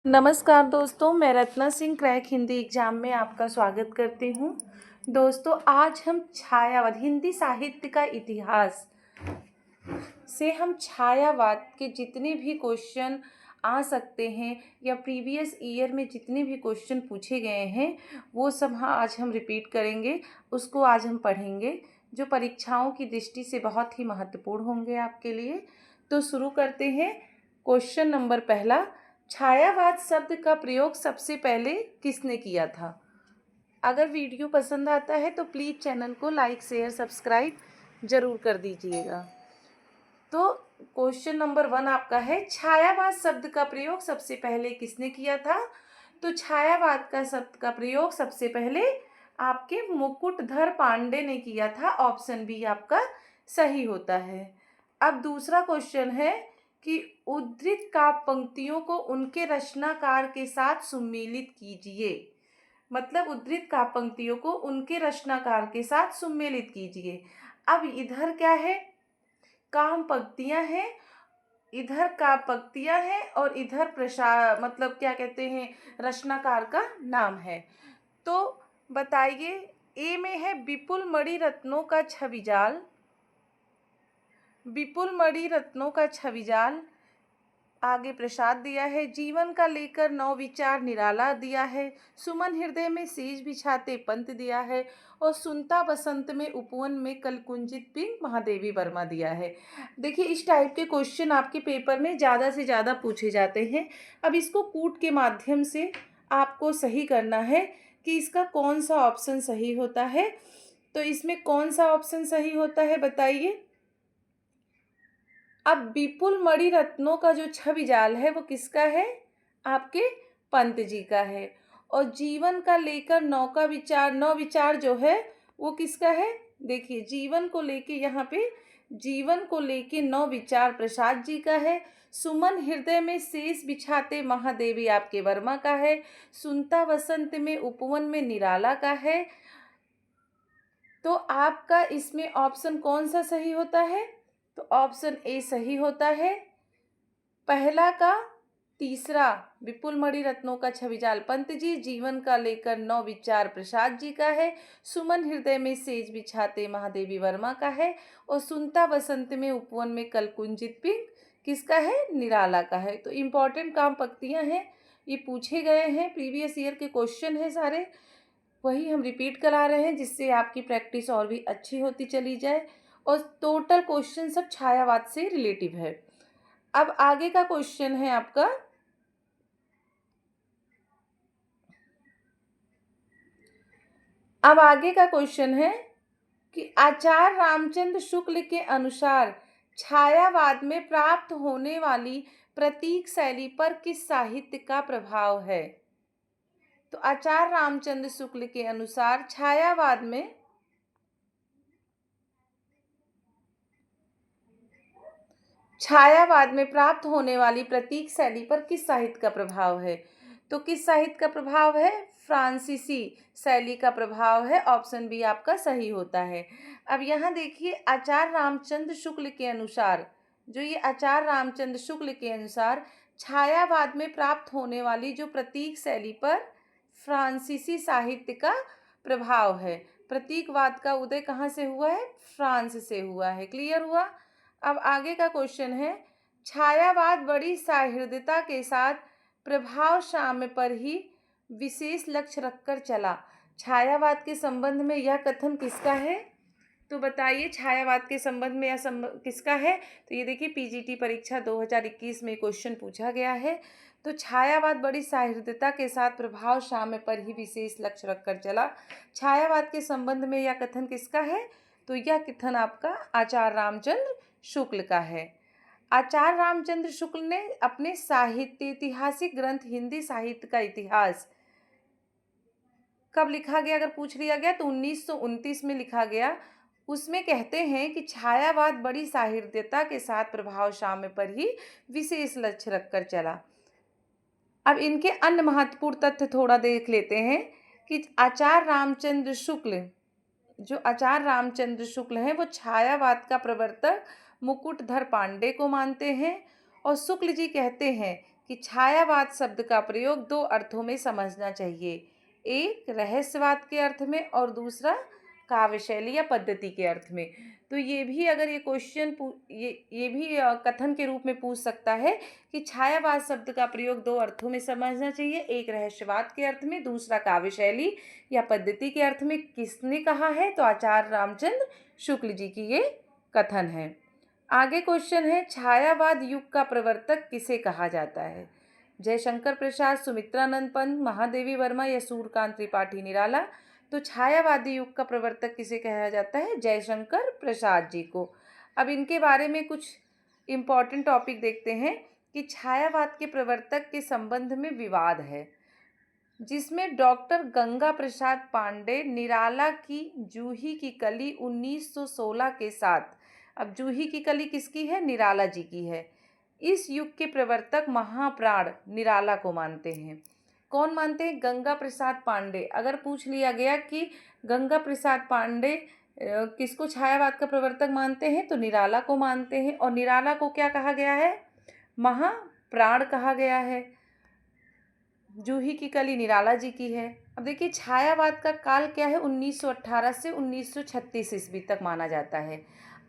नमस्कार दोस्तों, मैं रत्ना सिंह क्रैक हिंदी एग्जाम में आपका स्वागत करती हूँ। दोस्तों, आज हम छायावाद हिंदी साहित्य का इतिहास से हम छायावाद के जितने भी क्वेश्चन आ सकते हैं या प्रीवियस ईयर में जितने भी क्वेश्चन पूछे गए हैं वो सब आज हम रिपीट करेंगे। उसको आज हम पढ़ेंगे जो परीक्षाओं की दृष्टि से बहुत ही महत्वपूर्ण होंगे आपके लिए। तो शुरू करते हैं। क्वेश्चन नंबर पहला, छायावाद शब्द का प्रयोग सबसे पहले किसने किया था? अगर वीडियो पसंद आता है तो प्लीज़ चैनल को लाइक शेयर सब्सक्राइब ज़रूर कर दीजिएगा। तो क्वेश्चन नंबर 1 आपका है, छायावाद शब्द का प्रयोग सबसे पहले किसने किया था? तो छायावाद का शब्द का प्रयोग सबसे पहले आपके मुकुटधर पांडे ने किया था। ऑप्शन बी आपका सही होता है। अब दूसरा क्वेश्चन है कि उद्धृत काव्य पंक्तियों को उनके रचनाकार के साथ सुमेलित कीजिए। मतलब उद्धृत काव्य पंक्तियों को उनके रचनाकार के साथ सुमेलित कीजिए। अब इधर क्या है? काम पंक्तियां हैं, इधर का पंक्तियां हैं और इधर मतलब क्या कहते हैं, रचनाकार का नाम है। तो बताइए, ए में है विपुल मणि रत्नों का छविजाल, विपुल मणि रत्नों का छविजाल। आगे प्रसाद दिया है, जीवन का लेकर नौ विचार निराला दिया है, सुमन हृदय में शीश बिछाते पंत दिया है, और सुनता बसंत में उपवन में कल कुंजित पिंग महादेवी वर्मा दिया है। देखिए, इस टाइप के क्वेश्चन आपके पेपर में ज़्यादा से ज़्यादा पूछे जाते हैं। अब इसको कूट के माध्यम से आपको सही करना है कि इसका कौन सा ऑप्शन सही होता है। तो इसमें कौन सा ऑप्शन सही होता है बताइए। अब विपुल मणि रत्नों का जो छवि जाल है वो किसका है? आपके पंत जी का है। और जीवन का लेकर नौ विचार जो है वो किसका है? देखिए, जीवन को लेके यहाँ पे जीवन को लेके नौ विचार प्रसाद जी का है। सुमन हृदय में शेष बिछाते महादेवी आपके वर्मा का है। सुनता वसंत में उपवन में निराला का है। तो आपका इसमें ऑप्शन कौन सा सही होता है? तो ऑप्शन ए सही होता है। पहला का तीसरा, विपुल मणि रत्नों का छविजाल पंत जी, जीवन का लेकर नौ विचार प्रसाद जी का है, सुमन हृदय में सेज बिछाते महादेवी वर्मा का है, और सुनता वसंत में उपवन में कल कुंजित पिंग किसका है? निराला का है। तो इम्पॉर्टेंट काम पंक्तियां हैं, ये पूछे गए हैं, प्रीवियस ईयर के क्वेश्चन हैं सारे, वही हम रिपीट करा रहे हैं जिससे आपकी प्रैक्टिस और भी अच्छी होती चली जाए। और टोटल क्वेश्चन सब छायावाद से रिलेटिव है। अब आगे का क्वेश्चन है आपका, अब आगे का क्वेश्चन है कि आचार्य रामचंद्र शुक्ल के अनुसार छायावाद में प्राप्त होने वाली प्रतीक शैली पर किस साहित्य का प्रभाव है? तो आचार्य रामचंद्र शुक्ल के अनुसार छायावाद में प्राप्त होने वाली प्रतीक शैली पर किस साहित्य का प्रभाव है? तो किस साहित्य का प्रभाव है? फ्रांसीसी शैली का प्रभाव है। ऑप्शन बी आपका सही होता है। अब यहाँ देखिए, आचार्य रामचंद्र शुक्ल के अनुसार, जो ये आचार्य रामचंद्र शुक्ल के अनुसार छायावाद में प्राप्त होने वाली जो प्रतीक शैली पर फ्रांसीसी साहित्य का प्रभाव है। प्रतीकवाद का उदय कहाँ से हुआ है? फ्रांस से हुआ है। क्लियर हुआ? अब आगे का क्वेश्चन है, छायावाद बड़ी सहृदयता के साथ प्रभाव साम्य पर ही विशेष लक्ष्य रखकर चला। छायावाद के संबंध में यह कथन किसका है? तो बताइए, छायावाद के संबंध में यह किसका है? तो ये देखिए, पीजीटी परीक्षा 2021 में क्वेश्चन पूछा गया है। तो छायावाद बड़ी सहृदयता के साथ प्रभाव साम्य पर ही विशेष लक्ष्य रखकर चला। छायावाद के संबंध में यह कथन किसका है? तो यह कथन आपका आचार्य रामचंद्र शुक्ल का है। आचार्य रामचंद्र शुक्ल ने अपने साहित्य ऐतिहासिक ग्रंथ हिंदी साहित्य का इतिहास कब लिखा गया? अगर पूछ लिया गया तो 1929 में लिखा गया। उसमें कहते हैं कि छायावाद बड़ी सहृदयता के साथ प्रभाव साम्य पर ही विशेष लक्ष्य रखकर चला। अब इनके अन्य महत्वपूर्ण तथ्य थोड़ा देख लेते हैं कि आचार्य रामचंद्र शुक्ल हैं वो छायावाद का प्रवर्तक मुकुटधर पांडे को मानते हैं। और शुक्ल जी कहते हैं कि छायावाद शब्द का प्रयोग दो अर्थों में समझना चाहिए, एक रहस्यवाद के अर्थ में और दूसरा काव्य शैली या पद्धति के अर्थ में। तो ये भी अगर ये क्वेश्चन ये भी कथन के रूप में पूछ सकता है कि छायावाद शब्द का प्रयोग दो अर्थों में समझना चाहिए, एक रहस्यवाद के अर्थ में, दूसरा काव्य शैली या पद्धति के अर्थ में। किसने कहा है? तो आचार्य रामचंद्र शुक्ल जी की ये कथन है। आगे क्वेश्चन है, छायावाद युग का प्रवर्तक किसे कहा जाता है? जयशंकर प्रसाद, सुमित्रानंद पंत, महादेवी वर्मा या सूर्यकांत त्रिपाठी निराला। तो छायावादी युग का प्रवर्तक किसे कहा जाता है? जयशंकर प्रसाद जी को। अब इनके बारे में कुछ इम्पॉर्टेंट टॉपिक देखते हैं कि छायावाद के प्रवर्तक के संबंध में विवाद है, जिसमें डॉक्टर गंगा प्रसाद पांडे निराला की जूही की कली 1916 के साथ, अब जूही की कली किसकी है? निराला जी की है। इस युग के प्रवर्तक महाप्राण निराला को मानते हैं। कौन मानते हैं? गंगा प्रसाद पांडे। अगर पूछ लिया गया कि गंगा प्रसाद पांडे किसको छायावाद का प्रवर्तक मानते हैं, तो निराला को मानते हैं। और निराला को क्या कहा गया है? महाप्राण कहा गया है। जूही की कली निराला जी की है। अब देखिए, छायावाद का काल क्या है? 1918 से 1936 ईस्वी तक माना जाता है।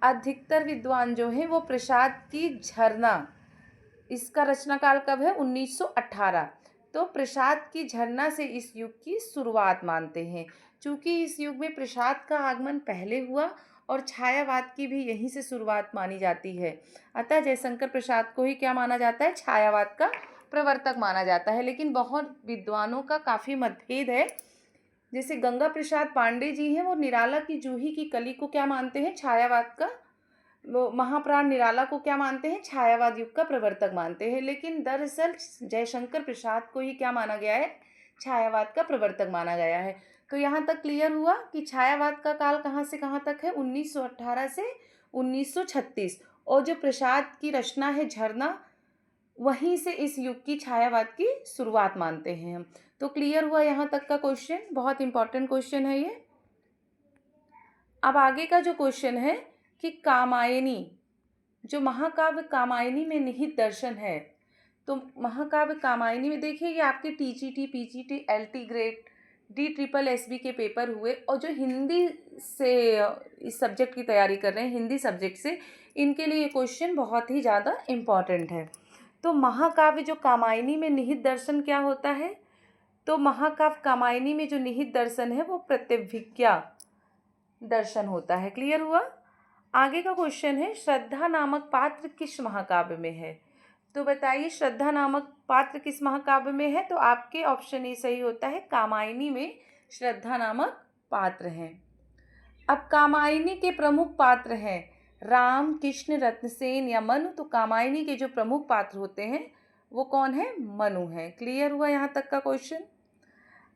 अधिकतर विद्वान जो हैं वो प्रसाद की झरना, इसका रचना काल कब है? 1918। तो प्रसाद की झरना से इस युग की शुरुआत मानते हैं। चूँकि इस युग में प्रसाद का आगमन पहले हुआ और छायावाद की भी यहीं से शुरुआत मानी जाती है, अतः जयशंकर प्रसाद को ही क्या माना जाता है? छायावाद का प्रवर्तक माना जाता है। लेकिन बहुत विद्वानों का काफ़ी मतभेद है। जैसे गंगा प्रसाद पांडे जी हैं, वो निराला की जूही की कली को क्या मानते हैं? छायावाद का। वो महाप्राण निराला को क्या मानते हैं? छायावाद युग का प्रवर्तक मानते हैं। लेकिन दरअसल जयशंकर प्रसाद को ही क्या माना गया है? छायावाद का प्रवर्तक माना गया है। तो यहाँ तक क्लियर हुआ कि छायावाद का काल कहाँ से कहाँ तक है? 1918 से 1936। और जो प्रसाद की रचना है झरना, वहीं से इस युग की छायावाद की शुरुआत मानते हैं हम। तो क्लियर हुआ यहाँ तक का क्वेश्चन, बहुत इंपॉर्टेंट क्वेश्चन है ये। अब आगे का जो क्वेश्चन है कि कामायनी, जो महाकाव्य कामायनी में निहित दर्शन है, तो महाकाव्य कामायनी में देखिए, ये आपके TGT, PGT, LT grade, DSSB के पेपर हुए, और जो हिंदी से इस सब्जेक्ट की तैयारी कर रहे हैं, हिंदी सब्जेक्ट से, इनके लिए ये क्वेश्चन बहुत ही ज़्यादा इम्पॉर्टेंट है। तो महाकाव्य जो कामायनी में निहित दर्शन क्या होता है? तो महाकाव्य कामायनी में जो निहित दर्शन है वो प्रत्यभिज्ञा दर्शन होता है। क्लियर हुआ? आगे का क्वेश्चन है, श्रद्धा नामक पात्र किस महाकाव्य में है? तो बताइए, श्रद्धा नामक पात्र किस महाकाव्य में है? तो आपके ऑप्शन ए सही होता है, कामायनी में श्रद्धा नामक पात्र हैं। अब कामायनी के प्रमुख पात्र हैं राम, कृष्ण, रत्नसेन या मनु। तो कामायनी के जो प्रमुख पात्र होते हैं वो कौन है? मनु है। क्लियर हुआ यहाँ तक का क्वेश्चन?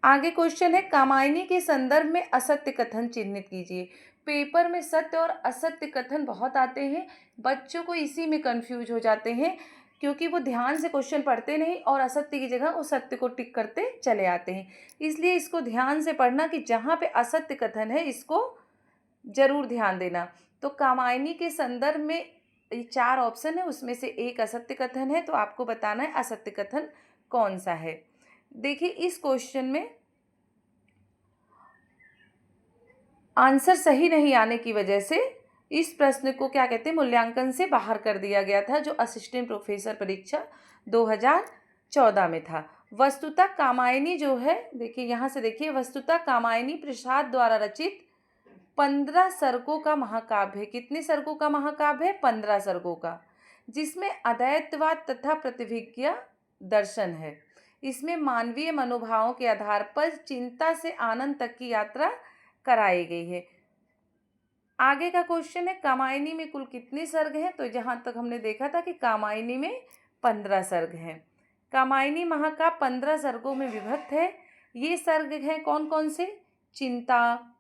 आगे क्वेश्चन है, कामायनी के संदर्भ में असत्य कथन चिन्हित कीजिए। पेपर में सत्य और असत्य कथन बहुत आते हैं, बच्चों को इसी में कंफ्यूज हो जाते हैं, क्योंकि वो ध्यान से क्वेश्चन पढ़ते नहीं और असत्य की जगह वो सत्य को टिक करते चले आते हैं। इसलिए इसको ध्यान से पढ़ना कि जहाँ पे असत्य कथन है इसको जरूर ध्यान देना। तो कामायनी के संदर्भ में ये 4 ऑप्शन है, उसमें से एक असत्य कथन है, तो आपको बताना है असत्य कथन कौन सा है। देखिए, इस क्वेश्चन में आंसर सही नहीं आने की वजह से इस प्रश्न को क्या कहते हैं? मूल्यांकन से बाहर कर दिया गया था, जो असिस्टेंट प्रोफेसर परीक्षा 2014 में था। वस्तुतः कामायनी जो है, देखिए यहाँ से देखिए, वस्तुतः कामायनी प्रसाद द्वारा रचित 15 सर्गों का महाकाव्य है। कितने सर्गों का महाकाव्य है? 15 सर्गों का, जिसमें अद्वैतवाद तथा प्रतिभिज्ञा दर्शन है। इसमें मानवीय मनोभावों के आधार पर चिंता से आनंद तक की यात्रा कराई गई है। आगे का क्वेश्चन है, कामायनी में कुल कितने सर्ग हैं? तो जहाँ तक हमने देखा था कि कामायनी में 15 सर्ग हैं। कामायनी महाकाव्य 15 सर्गों में विभक्त है। ये सर्ग हैं कौन कौन से? चिंता,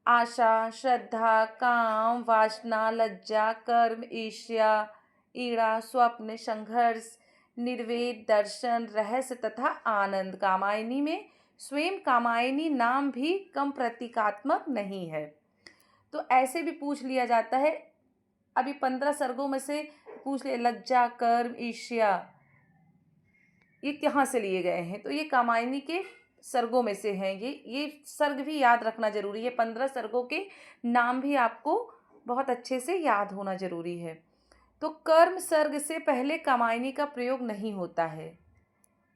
आशा, श्रद्धा, काम, वासना, लज्जा, कर्म, ईर्ष्या, ईड़ा, स्वप्न, संघर्ष, निर्वेद, दर्शन, रहस्य तथा आनंद। कामायनी में स्वयं कामायनी नाम भी कम प्रतीकात्मक नहीं है। तो ऐसे भी पूछ लिया जाता है, अभी 15 सर्गों में से पूछ लिया, लज्जा, कर्म, ईर्ष्या, ये कहाँ से लिए गए हैं, तो ये कामायनी के सर्गों में से हैं। ये सर्ग भी याद रखना जरूरी है। 15 सर्गों के नाम भी आपको बहुत अच्छे से याद होना जरूरी है। तो कर्म सर्ग से पहले कामायनी का प्रयोग नहीं होता है।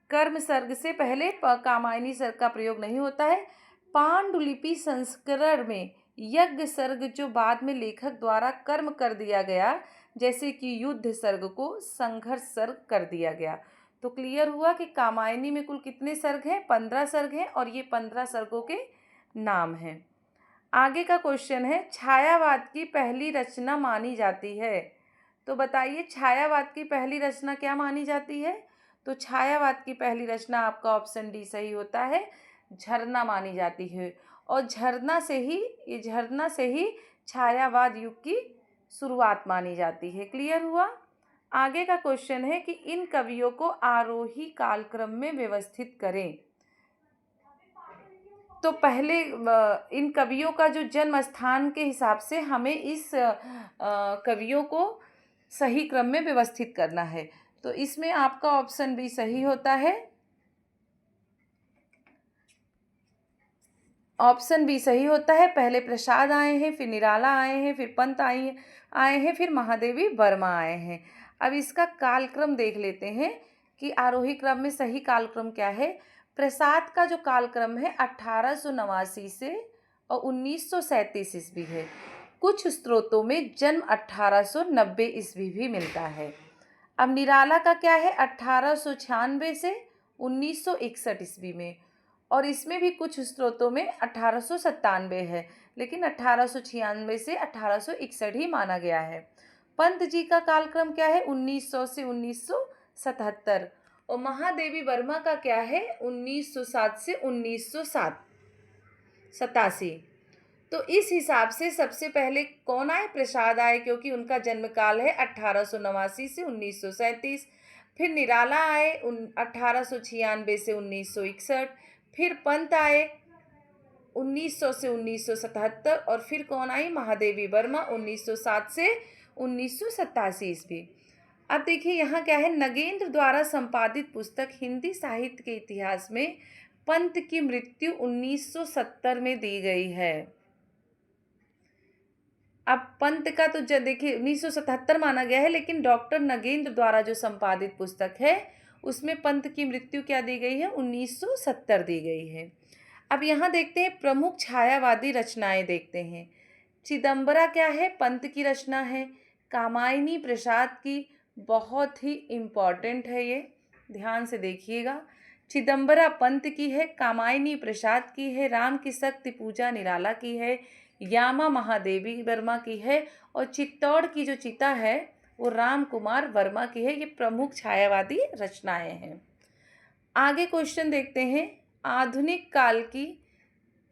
कर्म सर्ग से पहले कामायनी सर्ग का प्रयोग नहीं होता है। पांडुलिपि संस्करण में यज्ञ सर्ग जो बाद में लेखक द्वारा कर्म कर दिया गया, जैसे कि युद्ध सर्ग को संघर्ष सर्ग कर दिया गया। तो क्लियर हुआ कि कामायनी में कुल कितने सर्ग हैं? 15 सर्ग हैं और ये 15 सर्गों के नाम हैं। आगे का क्वेश्चन है, छायावाद की पहली रचना मानी जाती है। तो बताइए छायावाद की पहली रचना क्या मानी जाती है? तो छायावाद की पहली रचना आपका ऑप्शन डी सही होता है, झरना मानी जाती है। और झरना से ही छायावाद युग की शुरुआत मानी जाती है। क्लियर हुआ? आगे का क्वेश्चन है कि इन कवियों को आरोही कालक्रम में व्यवस्थित करें। तो पहले इन कवियों का जो जन्म स्थान के हिसाब से हमें इस कवियों को सही क्रम में व्यवस्थित करना है। तो इसमें आपका ऑप्शन बी सही होता है। ऑप्शन बी सही होता है। पहले प्रसाद आए हैं, फिर निराला आए हैं, फिर पंत आए हैं, फिर महादेवी वर्मा आए हैं। अब इसका कालक्रम देख लेते हैं कि आरोही क्रम में सही कालक्रम क्या है। प्रसाद का जो कालक्रम है 1889 से और 1937 ईस्वी है। कुछ स्रोतों में जन्म 1890 ईस्वी भी मिलता है। अब निराला का क्या है, 1896 से 1961 ईस्वी में, और इसमें भी कुछ स्रोतों में 1897 है, लेकिन 1896 से 1861 ही माना गया है। पंत जी का कालक्रम क्या है, 1900 से 1977, और महादेवी वर्मा का क्या है, 1907 से 1987। तो इस हिसाब से सबसे पहले कौन आए, प्रसाद आए, क्योंकि उनका जन्म काल है 1889 से 1937। फिर निराला आए 1896 से 1961। फिर पंत आए 1900 से 1977, और फिर कौन आई, महादेवी वर्मा 1907 से 1987 ईस्वी। अब देखिए यहाँ क्या है, नगेंद्र द्वारा संपादित पुस्तक हिंदी साहित्य के इतिहास में पंत की मृत्यु 1970 में दी गई है। अब पंत का तो देखिए 1977 माना गया है, लेकिन डॉक्टर नगेंद्र द्वारा जो संपादित पुस्तक है उसमें पंत की मृत्यु क्या दी गई है, 1970 दी गई है। अब यहाँ देखते हैं प्रमुख छायावादी रचनाएं देखते हैं। चिदम्बरा क्या है, पंत की रचना है। कामायनी प्रसाद की बहुत ही इम्पॉर्टेंट है, ये ध्यान से देखिएगा। चिदम्बरा पंत की है, कामायनी प्रसाद की है, राम की शक्ति पूजा निराला की है, यामा महादेवी वर्मा की है, और चित्तौड़ की जो चिता है वो राम कुमार वर्मा की है। ये प्रमुख छायावादी रचनाएं हैं। आगे क्वेश्चन देखते हैं, आधुनिक काल की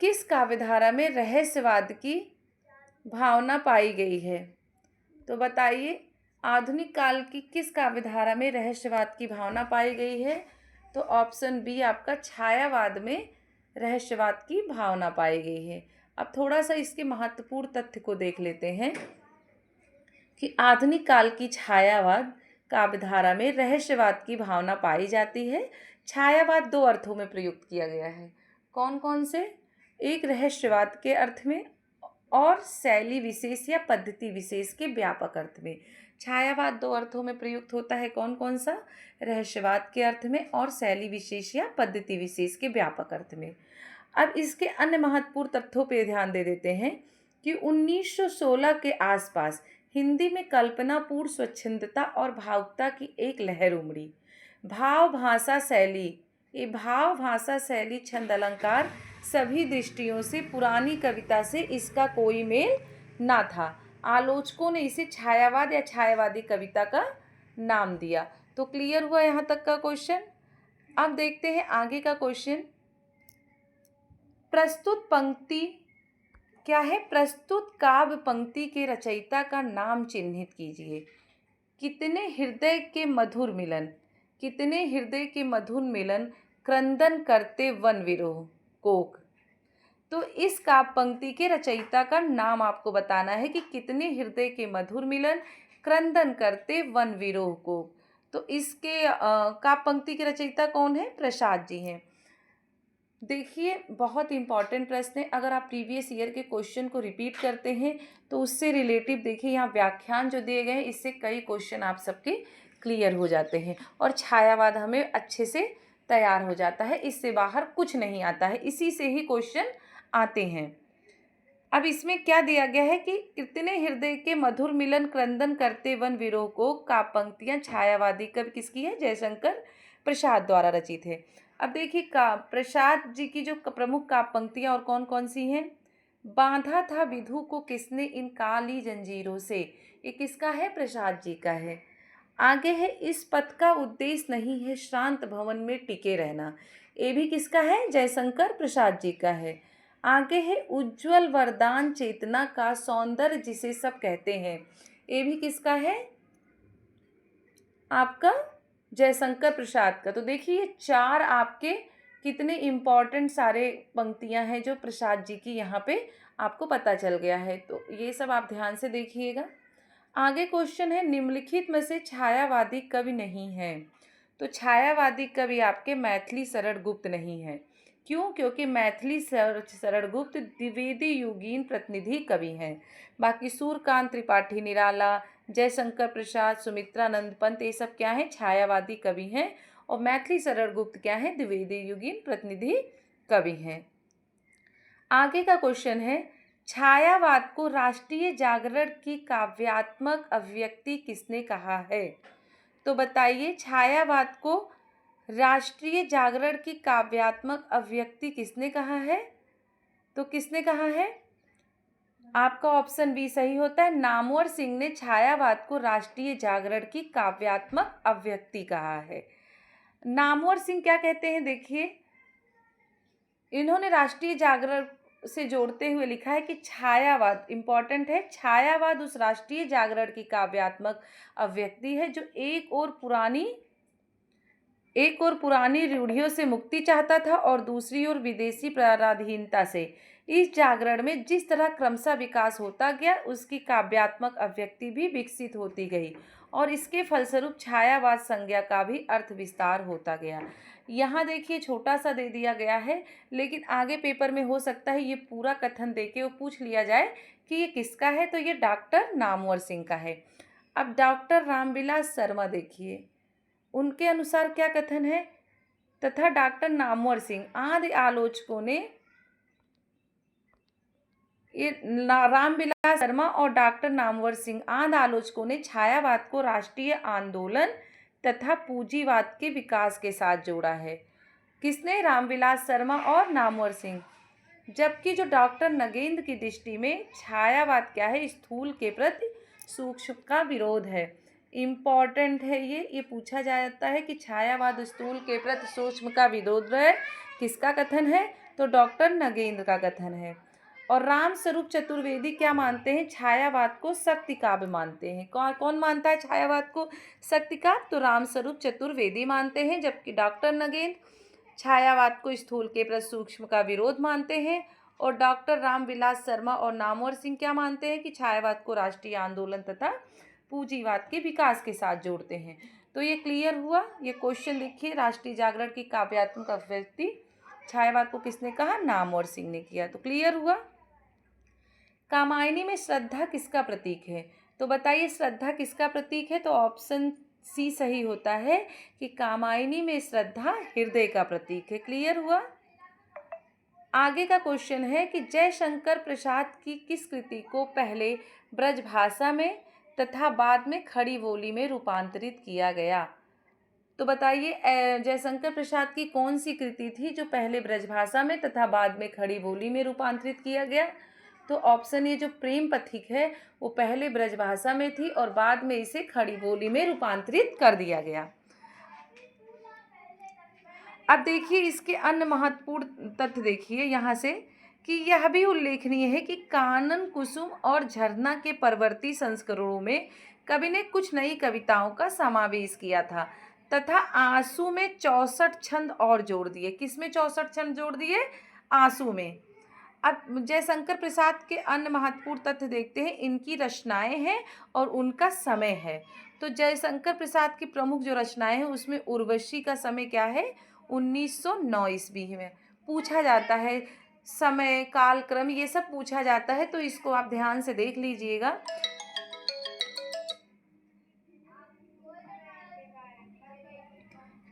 किस काव्यधारा में रहस्यवाद की भावना पाई गई है? तो बताइए आधुनिक काल की किस काव्यधारा में रहस्यवाद की भावना पाई गई है? तो ऑप्शन बी आपका छायावाद में रहस्यवाद की भावना पाई गई है। अब थोड़ा सा इसके महत्वपूर्ण तथ्य को देख लेते हैं कि आधुनिक काल की छायावाद काव्यधारा में रहस्यवाद की भावना पाई जाती है। छायावाद दो अर्थों में प्रयुक्त किया गया है। कौन कौन से? एक रहस्यवाद के अर्थ में और शैली विशेष या पद्धति विशेष के व्यापक अर्थ में। छायावाद दो अर्थों में प्रयुक्त होता है। कौन कौन सा? रहस्यवाद के अर्थ में और शैली विशेष या पद्धति विशेष के व्यापक अर्थ में। अब इसके अन्य महत्वपूर्ण तथ्यों पर ध्यान दे देते हैं कि 1916 के आसपास हिंदी में कल्पनापूर्ण स्वच्छंदता और भावुकता की एक लहर उमड़ी। भाव भाषा शैली, छंद अलंकार सभी दृष्टियों से पुरानी कविता से इसका कोई मेल ना था। आलोचकों ने इसे छायावाद या छायावादी कविता का नाम दिया। तो क्लियर हुआ यहाँ तक का क्वेश्चन। अब देखते हैं आगे का क्वेश्चन। प्रस्तुत पंक्ति क्या है? प्रस्तुत काव्य पंक्ति के रचयिता का नाम चिन्हित कीजिए। कितने हृदय के मधुर मिलन क्रंदन करते वन विरोह कोक। तो इस काव्य पंक्ति के रचयिता का नाम आपको बताना है कि कितने हृदय के मधुर मिलन क्रंदन करते वन विरोह कोक। तो इसके काव्य पंक्ति के रचयिता कौन है? प्रसाद जी हैं। देखिए बहुत इंपॉर्टेंट प्रश्न है। अगर आप प्रीवियस ईयर के क्वेश्चन को रिपीट करते हैं तो उससे रिलेटिव देखिए यहाँ व्याख्यान जो दिए गए हैं, इससे कई क्वेश्चन आप सबके क्लियर हो जाते हैं और छायावाद हमें अच्छे से तैयार हो जाता है। इससे बाहर कुछ नहीं आता है, इसी से ही क्वेश्चन आते हैं। अब इसमें क्या दिया गया है कि कितने हृदय के मधुर मिलन क्रंदन करते वन विरोह को काव्य पंक्तियां छायावादी कवि किसकी है? जयशंकर प्रसाद द्वारा रचित है। अब देखिए का प्रसाद जी की जो प्रमुख काव्य पंक्तियां और कौन कौन सी हैं? बांधा था विधु को किसने इन काली जंजीरों से, ये किसका है? प्रसाद जी का है। आगे है इस पथ का उद्देश्य नहीं है श्रांत भवन में टिके रहना, ये भी किसका है? जयशंकर प्रसाद जी का है। आगे है उज्ज्वल वरदान चेतना का सौंदर्य जिसे सब कहते हैं, ये भी किसका है? आपका जयशंकर प्रसाद का। तो देखिए ये चार आपके कितने इम्पॉर्टेंट सारे पंक्तियां हैं जो प्रसाद जी की यहाँ पे आपको पता चल गया है। तो ये सब आप ध्यान से देखिएगा। आगे क्वेश्चन है निम्नलिखित में से छायावादी कवि नहीं है। तो छायावादी कवि आपके मैथिली शरण गुप्त नहीं है। क्यों? क्योंकि मैथिली शरण गुप्त द्विवेदी युगीन प्रतिनिधि कवि हैं। बाकी सूर्यकांत त्रिपाठी निराला, जयशंकर प्रसाद, सुमित्रानंद पंत, ये सब क्या हैं? छायावादी कवि हैं। और मैथिली शरण गुप्त क्या है? द्विवेदी युगीन प्रतिनिधि कवि हैं। आगे का क्वेश्चन है छायावाद को राष्ट्रीय जागरण की काव्यात्मक अभिव्यक्ति किसने कहा है? तो बताइए छायावाद को राष्ट्रीय जागरण की काव्यात्मक अभिव्यक्ति किसने कहा है? तो किसने कहा है? आपका ऑप्शन बी सही होता है। नामवर सिंह ने छायावाद को राष्ट्रीय जागरण की काव्यात्मक अभिव्यक्ति कहा है। नामवर सिंह क्या कहते हैं? देखिए इन्होंने राष्ट्रीय जागरण से जोड़ते हुए लिखा है कि छायावाद इंपॉर्टेंट है, छायावाद उस राष्ट्रीय जागरण की काव्यात्मक अभिव्यक्ति है जो एक और पुरानी रूढ़ियों से मुक्ति चाहता था और दूसरी ओर विदेशी पराधीनता से। इस जागरण में जिस तरह क्रमशः विकास होता गया उसकी काव्यात्मक अभिव्यक्ति भी विकसित होती गई और इसके फलस्वरूप छायावाद संज्ञा का भी अर्थ विस्तार होता गया। यहाँ देखिए छोटा सा दे दिया गया है, लेकिन आगे पेपर में हो सकता है ये पूरा कथन देके वो पूछ लिया जाए कि ये किसका है। तो ये डॉक्टर नामवर सिंह का है। अब डॉक्टर रामविलास शर्मा देखिए उनके अनुसार क्या कथन है? तथा डॉक्टर नामवर सिंह आदि आलोचकों ने रामविलास शर्मा और डॉक्टर नामवर सिंह आदि आलोचकों ने छायावाद को राष्ट्रीय आंदोलन तथा पूंजीवाद के विकास के साथ जोड़ा है। किसने? रामविलास शर्मा और नामवर सिंह। जबकि जो डॉक्टर नगेंद्र की दृष्टि में छायावाद क्या है? स्थूल के प्रति सूक्ष्म का विरोध है। इम्पॉर्टेंट है ये पूछा जाता है कि छायावाद स्थूल के प्रति सूक्ष्म का विरोध है, किसका कथन है? तो डॉक्टर नगेंद्र का कथन है। और राम स्वरूप चतुर्वेदी क्या मानते हैं? छायावाद को शक्ति काव्य मानते हैं। कौन मानता है छायावाद को शक्ति काव्य? तो राम स्वरूप चतुर्वेदी मानते हैं। जबकि डॉक्टर नगेंद्र छायावाद को स्थूल के प्रति सूक्ष्म का विरोध मानते हैं। और डॉक्टर रामविलास शर्मा और नामवर सिंह क्या मानते हैं कि छायावाद को राष्ट्रीय आंदोलन तथा पूंजीवाद के विकास के साथ जोड़ते हैं। तो ये क्लियर हुआ। ये क्वेश्चन देखिए राष्ट्रीय जागरण की काव्यात्मक अभिव्यक्ति छायावाद को किसने कहा? नामवर सिंह ने किया। तो क्लियर हुआ। कामायनी में श्रद्धा किसका प्रतीक है? तो बताइए श्रद्धा किसका प्रतीक है? तो ऑप्शन सी सही होता है कि कामायनी में श्रद्धा हृदय का प्रतीक है। क्लियर हुआ। आगे का क्वेश्चन है कि जयशंकर प्रसाद की किस कृति को पहले ब्रजभाषा में तथा बाद में खड़ी बोली में रूपांतरित किया गया? तो बताइए जयशंकर प्रसाद की कौन सी कृति थी जो पहले ब्रजभाषा में तथा बाद में खड़ी बोली में रूपांतरित किया गया? तो ऑप्शन ये जो प्रेम पथिक है वो पहले ब्रजभाषा में थी और बाद में इसे खड़ी बोली में रूपांतरित कर दिया गया। अब देखिए इसके अन्य महत्वपूर्ण तथ्य देखिए यहाँ से कि यह भी उल्लेखनीय है कि कानन कुसुम और झरना के परवर्ती संस्करणों में कवि ने कुछ नई कविताओं का समावेश किया था तथा आंसू में 64 छंद और जोड़ दिए। किसमें 64 छंद जोड़ दिए? आंसू में। अब जयशंकर प्रसाद के अन्य महत्वपूर्ण तथ्य देखते हैं। इनकी रचनाएं हैं और उनका समय है। तो जयशंकर प्रसाद की प्रमुख जो रचनाएं हैं उसमें उर्वशी का समय क्या है, 1909 ईस्वी में पूछा जाता है। समय, कालक्रम, ये सब पूछा जाता है, तो इसको आप ध्यान से देख लीजिएगा।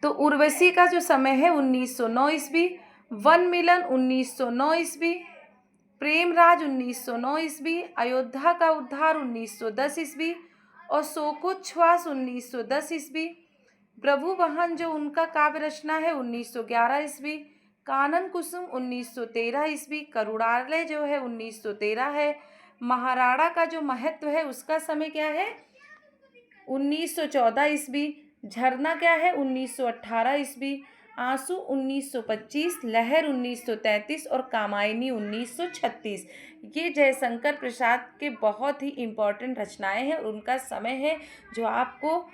तो उर्वशी का जो समय है 1909 ईस्वी, वन मिलन 1909 ईस्वी, प्रेमराज 1909 ईस्वी, अयोध्या का उद्धार 1910 ईस्वी और शोकोच्छ्वास 1910 ईस्वी। प्रभु बहन जो उनका काव्य रचना है 1911 ईस्वी, कानन कुसुम 1913 ईस्वी, करुणालय जो है 1913 है, महाराणा का जो महत्व है उसका समय क्या है 1914 ईस्वी, झरना क्या है 1918 ईस्वी, आंसू 1925, लहर 1933 और कामायनी 1936। ये जयशंकर प्रसाद के बहुत ही इम्पोर्टेंट रचनाएं हैं और उनका समय है जो आपको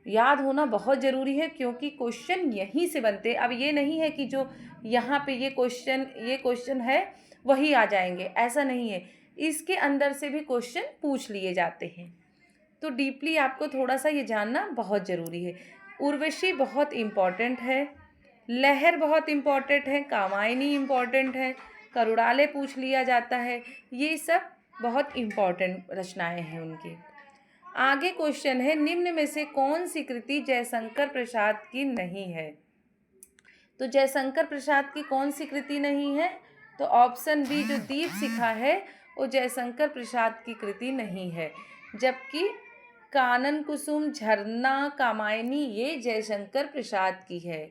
याद होना बहुत ज़रूरी है, क्योंकि क्वेश्चन यहीं से बनते हैं। अब ये नहीं है कि जो यहाँ पे ये क्वेश्चन है वही आ जाएंगे, ऐसा नहीं है, इसके अंदर से भी क्वेश्चन पूछ लिए जाते हैं। तो डीपली आपको थोड़ा सा ये जानना बहुत ज़रूरी है। उर्वशी बहुत इम्पॉर्टेंट है, लहर बहुत इम्पॉर्टेंट है, कामायनी इम्पॉर्टेंट है, करुणालय पूछ लिया जाता है, ये सब बहुत इम्पॉर्टेंट रचनाएं हैं उनकी। आगे क्वेश्चन है, निम्न में से कौन सी कृति जयशंकर प्रसाद की नहीं है। तो जयशंकर प्रसाद की कौन सी कृति नहीं है, तो ऑप्शन बी जो दीप शिखा है वो जयशंकर प्रसाद की कृति नहीं है, जबकि कानन कुसुम, झरना, कामायनी ये जयशंकर प्रसाद की है।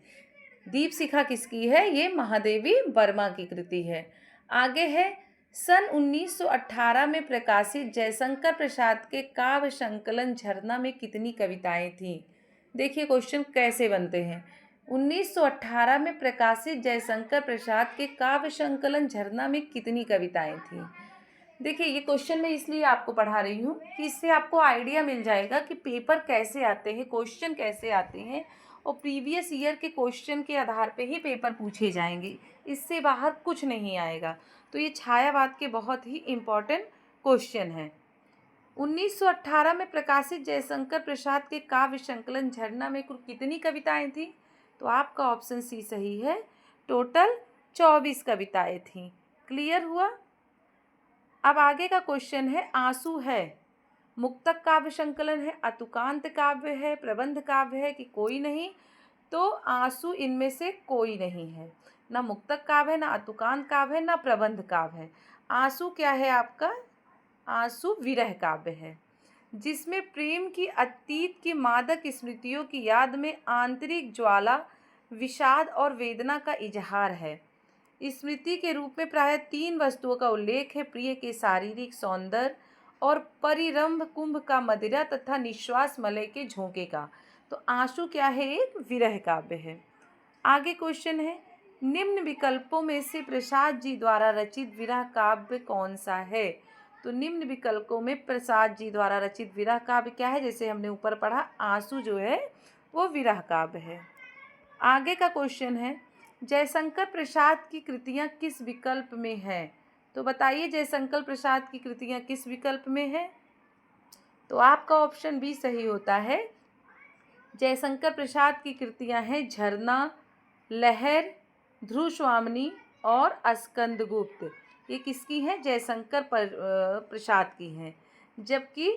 दीप शिखा किसकी है, ये महादेवी वर्मा की कृति है। आगे है, सन 1918 में प्रकाशित जयशंकर प्रसाद के काव्य संकलन झरना में कितनी कविताएं थीं। देखिए क्वेश्चन कैसे बनते हैं। 1918 में प्रकाशित जयशंकर प्रसाद के काव्य संकलन झरना में कितनी कविताएं थीं। देखिए ये क्वेश्चन मैं इसलिए आपको पढ़ा रही हूँ कि इससे आपको आइडिया मिल जाएगा कि पेपर कैसे आते हैं, क्वेश्चन कैसे आते हैं, और प्रीवियस ईयर के क्वेश्चन के आधार पे ही पेपर पूछे जाएंगे, इससे बाहर कुछ नहीं आएगा। तो ये छायावाद के बहुत ही इम्पोर्टेंट क्वेश्चन हैं। 1918 में प्रकाशित जयशंकर प्रसाद के काव्य संकलन झरना में कुल कितनी कविताएं थी, तो आपका ऑप्शन सी सही है, टोटल 24 कविताएं थीं। क्लियर हुआ। अब आगे का क्वेश्चन है, आंसू है मुक्तक काव्य संकलन है, अतुकांत काव्य है, प्रबंध काव्य है कि कोई नहीं, तो आंसू इनमें से कोई नहीं है, ना मुक्तक काव्य है, ना अतुकांत काव्य है, ना प्रबंध काव्य है। आंसू क्या है आपका, आंसू विरह काव्य है, जिसमें प्रेम की अतीत की मादक स्मृतियों की याद में आंतरिक ज्वाला, विषाद और वेदना का इजहार है। स्मृति के रूप में प्रायः 3 वस्तुओं का उल्लेख है, प्रिय के शारीरिक सौंदर्य और परिरंभ कुंभ का मदिरा तथा निश्वास मलय के झोंके का। तो आंसू क्या है, एक विरह काव्य है। आगे क्वेश्चन है, निम्न विकल्पों में से प्रसाद जी द्वारा रचित विरह काव्य कौन सा है। तो निम्न विकल्पों में प्रसाद जी द्वारा रचित विरह काव्य क्या है, जैसे हमने ऊपर पढ़ा आंसू जो है वो विरह काव्य है। आगे का क्वेश्चन है, जयशंकर प्रसाद की कृतियाँ किस विकल्प में हैं। तो बताइए जयशंकर प्रसाद की कृतियाँ किस विकल्प में हैं। तो आपका ऑप्शन बी सही होता है। जयशंकर प्रसाद की कृतियाँ हैं झरना, लहर, ध्रुव स्वामिनी और स्कंदगुप्त। ये किसकी हैं, जयशंकर प्रसाद की हैं। जबकि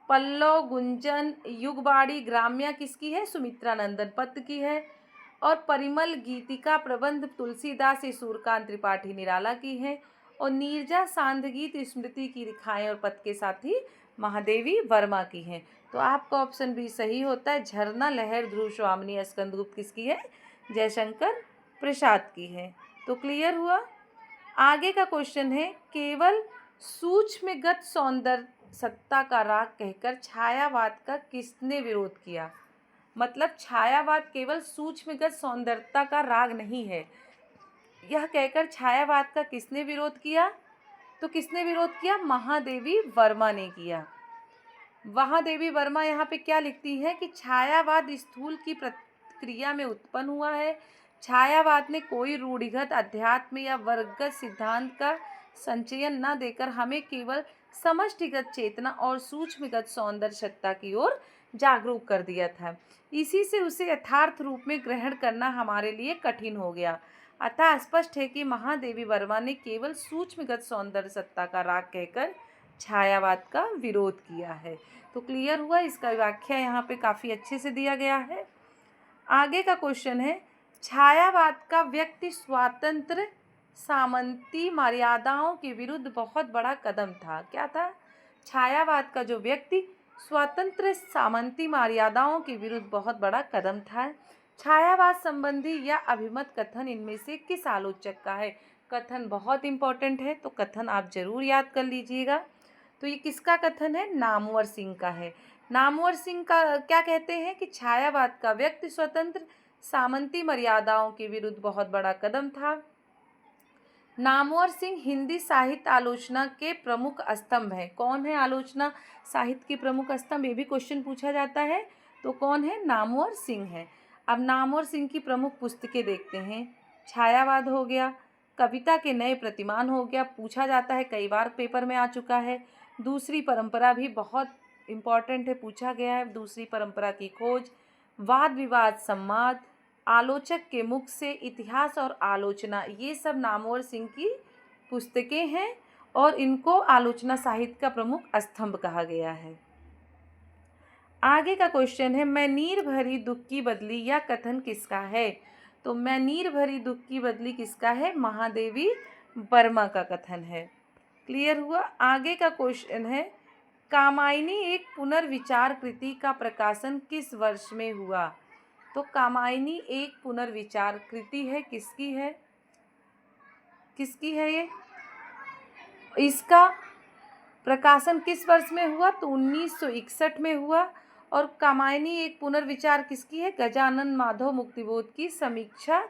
पल्लव, गुंजन, युगबाड़ी, ग्राम्या किसकी है, सुमित्रा नंदन पत्त की है। और परिमल, गीतिका, प्रबंध तुलसीदास सूर्यकांत त्रिपाठी निराला की है। और नीरजा, सांधगीत, स्मृति की रिखाएँ और पद के साथी महादेवी वर्मा की हैं। तो आपका ऑप्शन भी सही होता है, झरना, लहर, ध्रुव स्वामिनी, स्कंदगुप्त किसकी है, जयशंकर प्रसाद की है। तो क्लियर हुआ। आगे का क्वेश्चन है, केवल सूक्ष्मगत सौंदर्य सत्ता का राग कहकर छायावाद का किसने विरोध किया। मतलब छायावाद केवल सूक्ष्मगत सौंदर्यता का राग नहीं है, यह कहकर छायावाद का किसने विरोध किया। तो किसने विरोध किया, महादेवी वर्मा ने किया। महादेवी वर्मा यहाँ पे क्या लिखती है कि छायावाद स्थूल की प्रक्रिया में उत्पन्न हुआ है। छायावाद ने कोई रूढ़िगत अध्यात्म या वर्गगत सिद्धांत का संचयन न देकर हमें केवल समष्टिगत चेतना और सूक्ष्मगत सौंदर्य सत्ता की ओर जागरूक कर दिया था। इसी से उसे यथार्थ रूप में ग्रहण करना हमारे लिए कठिन हो गया। अतः स्पष्ट है कि महादेवी वर्मा ने केवल सूक्ष्मगत सौंदर्य सत्ता का राग कहकर छायावाद का विरोध किया है। तो क्लियर हुआ, इसका व्याख्या यहाँ पे काफ़ी अच्छे से दिया गया है। आगे का क्वेश्चन है, छायावाद का व्यक्ति स्वातंत्र्य सामंती मर्यादाओं के विरुद्ध बहुत बड़ा कदम था। क्या था? छायावाद का जो व्यक्ति स्वतंत्र सामंती मर्यादाओं के विरुद्ध बहुत बड़ा कदम था। छायावाद संबंधी या अभिमत कथन इनमें से किस आलोचक का है? कथन बहुत इंपॉर्टेंट है, तो कथन आप जरूर याद कर लीजिएगा। तो ये किसका कथन है? नामवर सिंह का है। नामवर सिंह का क्या कहते हैं कि छायावाद का व्यक्ति स्वतंत्र सामंती मर्यादाओं के विरुद्ध बहुत बड़ा कदम था। नामवर सिंह हिंदी साहित्य आलोचना के प्रमुख स्तंभ हैं। कौन है आलोचना साहित्य के प्रमुख स्तंभ? ये भी क्वेश्चन पूछा जाता है। तो कौन है? नामवर सिंह है। अब नामवर सिंह की प्रमुख पुस्तकें देखते हैं। छायावाद हो गया, कविता के नए प्रतिमान हो गया, पूछा जाता है, कई बार पेपर में आ चुका है। दूसरी परंपरा भी बहुत इम्पॉर्टेंट है, पूछा गया है। दूसरी परंपरा की खोज, वाद विवाद संवाद, आलोचक के मुख से इतिहास और आलोचना, ये सब नामवर सिंह की पुस्तकें हैं और इनको आलोचना साहित्य का प्रमुख स्तंभ कहा गया है। आगे का क्वेश्चन है, मैं नीर भरी दुख की बदली, यह कथन किसका है? तो मैं नीर भरी दुख की बदली किसका है? महादेवी वर्मा का कथन है। क्लियर हुआ। आगे का क्वेश्चन है, कामायनी एक पुनर्विचार कृति का प्रकाशन किस वर्ष में हुआ? तो कामायनी एक पुनर्विचार कृति है, किसकी है? किसकी है ये? इसका प्रकाशन किस वर्ष में हुआ? तो 1961 में हुआ। और कामायनी एक पुनर्विचार किसकी है? गजानन माधव मुक्तिबोध की समीक्षा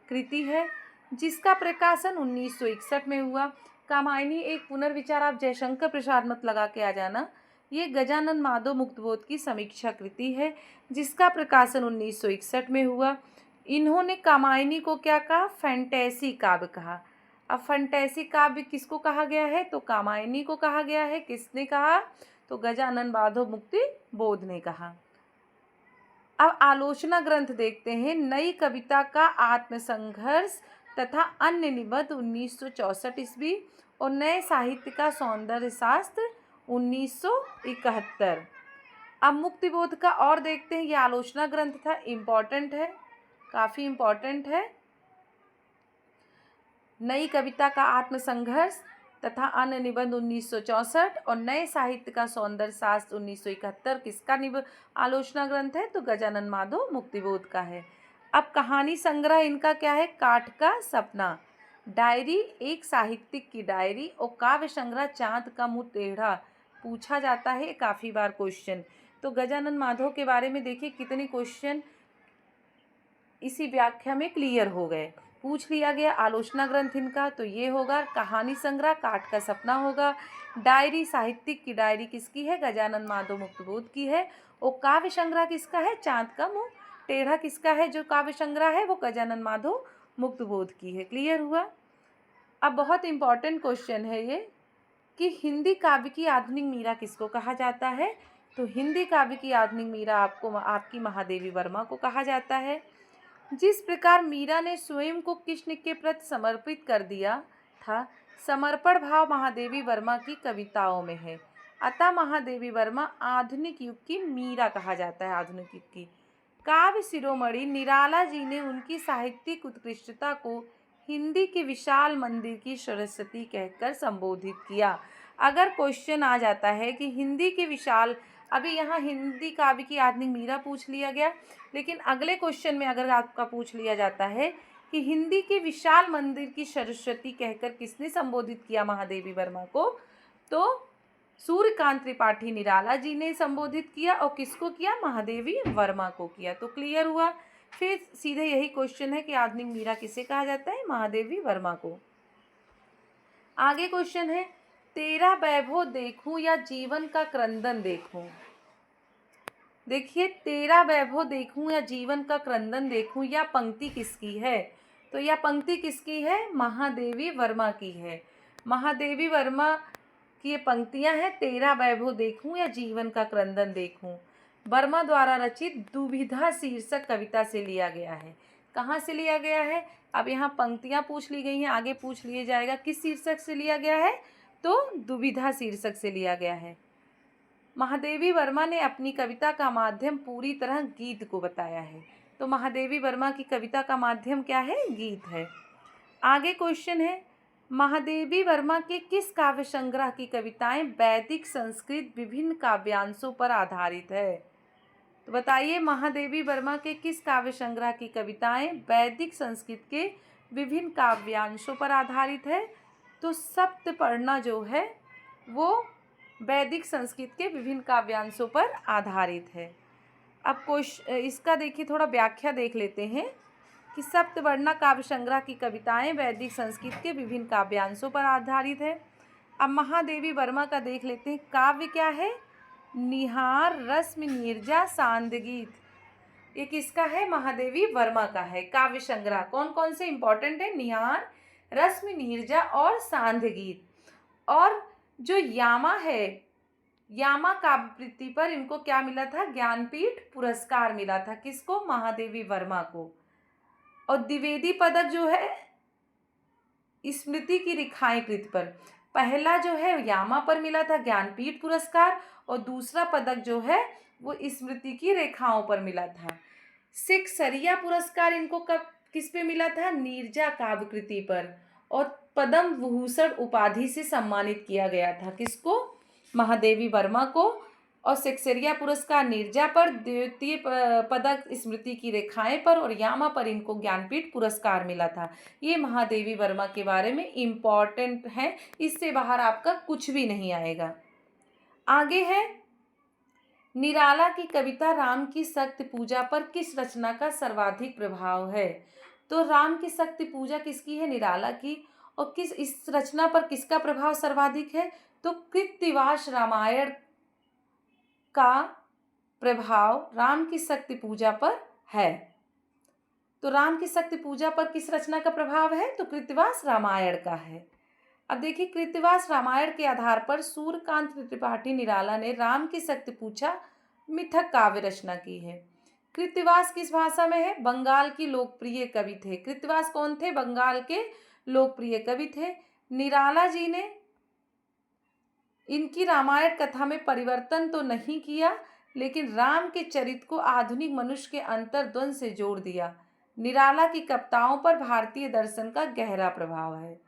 कृति है, जिसका प्रकाशन 1961 में हुआ। कामायनी एक पुनर्विचार, आप जयशंकर प्रसाद मत लगा के आ जाना, ये गजानन माधव मुक्तिबोध की समीक्षा कृति है, जिसका प्रकाशन 1961 में हुआ। इन्होंने कामायनी को क्या कहा? फैंटेसी काव्य कहा। अब फैंटेसी काव्य किसको कहा गया है? तो कामायनी को कहा गया है। किसने कहा? तो गजानन माधव मुक्तिबोध ने कहा। अब आलोचना ग्रंथ देखते हैं। नई कविता का आत्मसंघर्ष तथा अन्य निबंध 1964 ईस्वी और नए साहित्य का सौंदर्य शास्त्र 1971। अब मुक्तिबोध का और देखते हैं। ये आलोचना ग्रंथ था, इम्पॉर्टेंट है, काफ़ी इम्पॉर्टेंट है। नई कविता का आत्मसंघर्ष तथा अन्य निबंध 1964 और नए साहित्य का सौंदर्य शास्त्र 1971 किसका आलोचना ग्रंथ है? तो गजानन माधव मुक्तिबोध का है। अब कहानी संग्रह इनका क्या है? काठ का सपना, डायरी एक साहित्यिक की डायरी और काव्य संग्रह चांद का मुंह टेढ़ा, पूछा जाता है काफ़ी बार क्वेश्चन। तो गजानन माधव के बारे में देखिए कितने क्वेश्चन इसी व्याख्या में क्लियर हो गए, पूछ लिया गया। आलोचना ग्रंथ इनका तो ये होगा कहानी संग्रह, काठ का सपना होगा। डायरी साहित्यिक की डायरी किसकी है? गजानन माधव मुक्तिबोध की है। और काव्य संग्रह किसका है? चांद का मुंह टेढ़ा किसका है? जो काव्य संग्रह है वो गजानन माधव मुक्तिबोध की है। क्लियर हुआ। अब बहुत इंपॉर्टेंट क्वेश्चन है ये कि हिंदी काव्य की आधुनिक मीरा किसको कहा जाता है? तो हिंदी काव्य की आधुनिक मीरा आपकी महादेवी वर्मा को कहा जाता है। जिस प्रकार मीरा ने स्वयं को कृष्ण के प्रति समर्पित कर दिया था, समर्पण भाव महादेवी वर्मा की कविताओं में है। अतः महादेवी वर्मा आधुनिक युग की मीरा कहा जाता है। आधुनिक युग की काव्य शिरोमणि निराला जी ने उनकी साहित्यिक उत्कृष्टता को हिंदी के विशाल मंदिर की सरस्वती कहकर संबोधित किया। अगर क्वेश्चन आ जाता है कि हिंदी के विशाल, अभी यहाँ हिंदी काव्य की आधुनिक मीरा पूछ लिया गया, लेकिन अगले क्वेश्चन में अगर आपका पूछ लिया जाता है कि हिंदी के विशाल मंदिर की सरस्वती कहकर किसने संबोधित किया महादेवी वर्मा को? तो सूर्यकांत त्रिपाठी निराला जी ने संबोधित किया। और किसको किया? महादेवी वर्मा को किया। तो क्लियर हुआ। फिर सीधे यही क्वेश्चन है कि आधुनिक मीरा किसे कहा जाता है? महादेवी वर्मा को। आगे क्वेश्चन है, तेरा वैभव देखूं या जीवन का क्रंदन देखूं? देखिए, तेरा वैभव देखूं या जीवन का क्रंदन देखूं, यह पंक्ति किसकी है? तो यह पंक्ति किसकी है? महादेवी वर्मा की है। महादेवी वर्मा कि ये पंक्तियां हैं, तेरा वैभव देखूं या जीवन का क्रंदन देखूं, वर्मा द्वारा रचित दुविधा शीर्षक कविता से लिया गया है। कहाँ से लिया गया है? अब यहाँ पंक्तियां पूछ ली गई हैं, आगे पूछ लिया जाएगा किस शीर्षक से लिया गया है, तो दुविधा शीर्षक से लिया गया है। महादेवी वर्मा ने अपनी कविता का माध्यम पूरी तरह गीत को बताया है। तो महादेवी वर्मा की कविता का माध्यम क्या है? गीत है। आगे क्वेश्चन है, महादेवी वर्मा के किस काव्य संग्रह की कविताएं वैदिक संस्कृत विभिन्न काव्यांशों पर आधारित है? तो बताइए, महादेवी वर्मा के किस काव्य संग्रह की कविताएं वैदिक संस्कृत के विभिन्न काव्यांशों पर आधारित है? तो सप्तपर्णा जो है वो वैदिक संस्कृत के विभिन्न काव्यांशों पर आधारित है। अब इसका देखिए, थोड़ा व्याख्या देख लेते हैं कि सप्तवर्णा काव्य संग्रह की कविताएं वैदिक संस्कृत के विभिन्न काव्यांशों पर आधारित है। अब महादेवी वर्मा का देख लेते हैं। काव्य क्या है? निहार, रश्मि, नीरजा, सांध्यगीत। ये किसका है? महादेवी वर्मा का है। काव्य संग्रह कौन कौन से इंपॉर्टेंट है? निहार, रश्मि, नीरजा और सांध्यगीत। और जो यामा है, यामा काव्यकृति पर इनको क्या मिला था? ज्ञानपीठ पुरस्कार मिला था। किसको? महादेवी वर्मा को। और द्विवेदी पदक जो है स्मृति की रेखाएं कृति पर, पहला जो है यामा पर मिला था ज्ञानपीठ पुरस्कार, और दूसरा पदक जो है वो स्मृति की रेखाओं पर मिला था। शिक्षरिया पुरस्कार इनको कब किस पे मिला था? नीरजा काव्यकृति पर। और पद्म विभूषण उपाधि से सम्मानित किया गया था। किसको? महादेवी वर्मा को। और शिक्षरिया पुरस्कार नीरजा पर, द्वितीय पदक स्मृति की रेखाएं पर, और यामा पर इनको ज्ञानपीठ पुरस्कार मिला था। ये महादेवी वर्मा के बारे में इम्पॉर्टेंट है, इससे बाहर आपका कुछ भी नहीं आएगा। आगे है, निराला की कविता राम की शक्ति पूजा पर किस रचना का सर्वाधिक प्रभाव है? तो राम की शक्ति पूजा किसकी है? निराला की। और इस रचना पर किसका प्रभाव सर्वाधिक है? तो कृत्तिवास रामायण का प्रभाव राम की शक्ति पूजा पर है। तो राम की शक्ति पूजा पर किस रचना का प्रभाव है? तो कृत्तिवास रामायण का है। अब देखिए, कृत्तिवास रामायण के आधार पर सूर्यकांत त्रिपाठी निराला ने राम की शक्ति पूजा मिथक काव्य रचना की है। कृत्तिवास किस भाषा में है? बंगाल की लोकप्रिय कवि थे। कृत्तिवास कौन थे? बंगाल के लोकप्रिय कवि थे। निराला जी ने इनकी रामायण कथा में परिवर्तन तो नहीं किया, लेकिन राम के चरित्र को आधुनिक मनुष्य के अंतर्द्वंद से जोड़ दिया। निराला की कविताओं पर भारतीय दर्शन का गहरा प्रभाव है।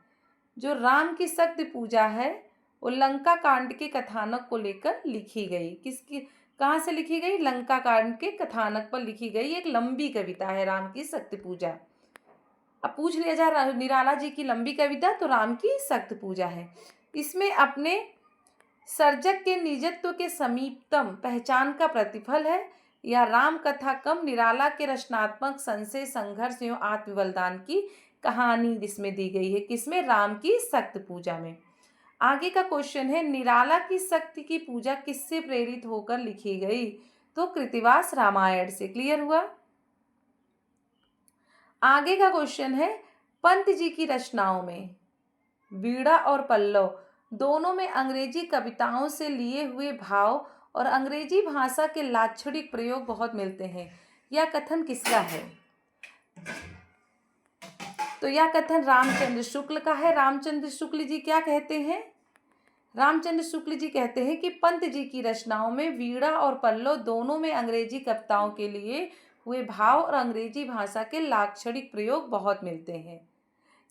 जो राम की शक्ति पूजा है वो लंका कांड के कथानक को लेकर लिखी गई। किसकी, कहाँ से लिखी गई? लंका कांड के कथानक पर लिखी गई एक लंबी कविता है राम की शक्ति पूजा। अब पूछ लिया जाए निराला जी की लंबी कविता, तो राम की शक्ति पूजा है। इसमें अपने सर्जक के निजत्व के समीपतम पहचान का प्रतिफल है। यह राम कथा कम निराला के रचनात्मक संशय, संघर्ष एवं आत्मबलिदान की कहानी इसमें दी गई है। किसमें? राम की शक्ति पूजा में। आगे का क्वेश्चन है, निराला की शक्ति की पूजा किससे प्रेरित होकर लिखी गई? तो कृत्तिवास रामायण से। क्लियर हुआ? आगे का क्वेश्चन है, पंत जी की रचनाओं में वीणा और पल्लव दोनों में अंग्रेजी कविताओं से लिए हुए भाव और अंग्रेजी भाषा के लाक्षणिक प्रयोग बहुत मिलते हैं। यह कथन किसका है? तो यह कथन रामचंद्र शुक्ल का है। रामचंद्र शुक्ल जी क्या कहते हैं? रामचंद्र शुक्ल जी कहते हैं कि पंत जी की रचनाओं में वीणा और पल्लव दोनों में अंग्रेजी कविताओं के लिए हुए भाव और अंग्रेजी भाषा के लाक्षणिक प्रयोग बहुत मिलते हैं।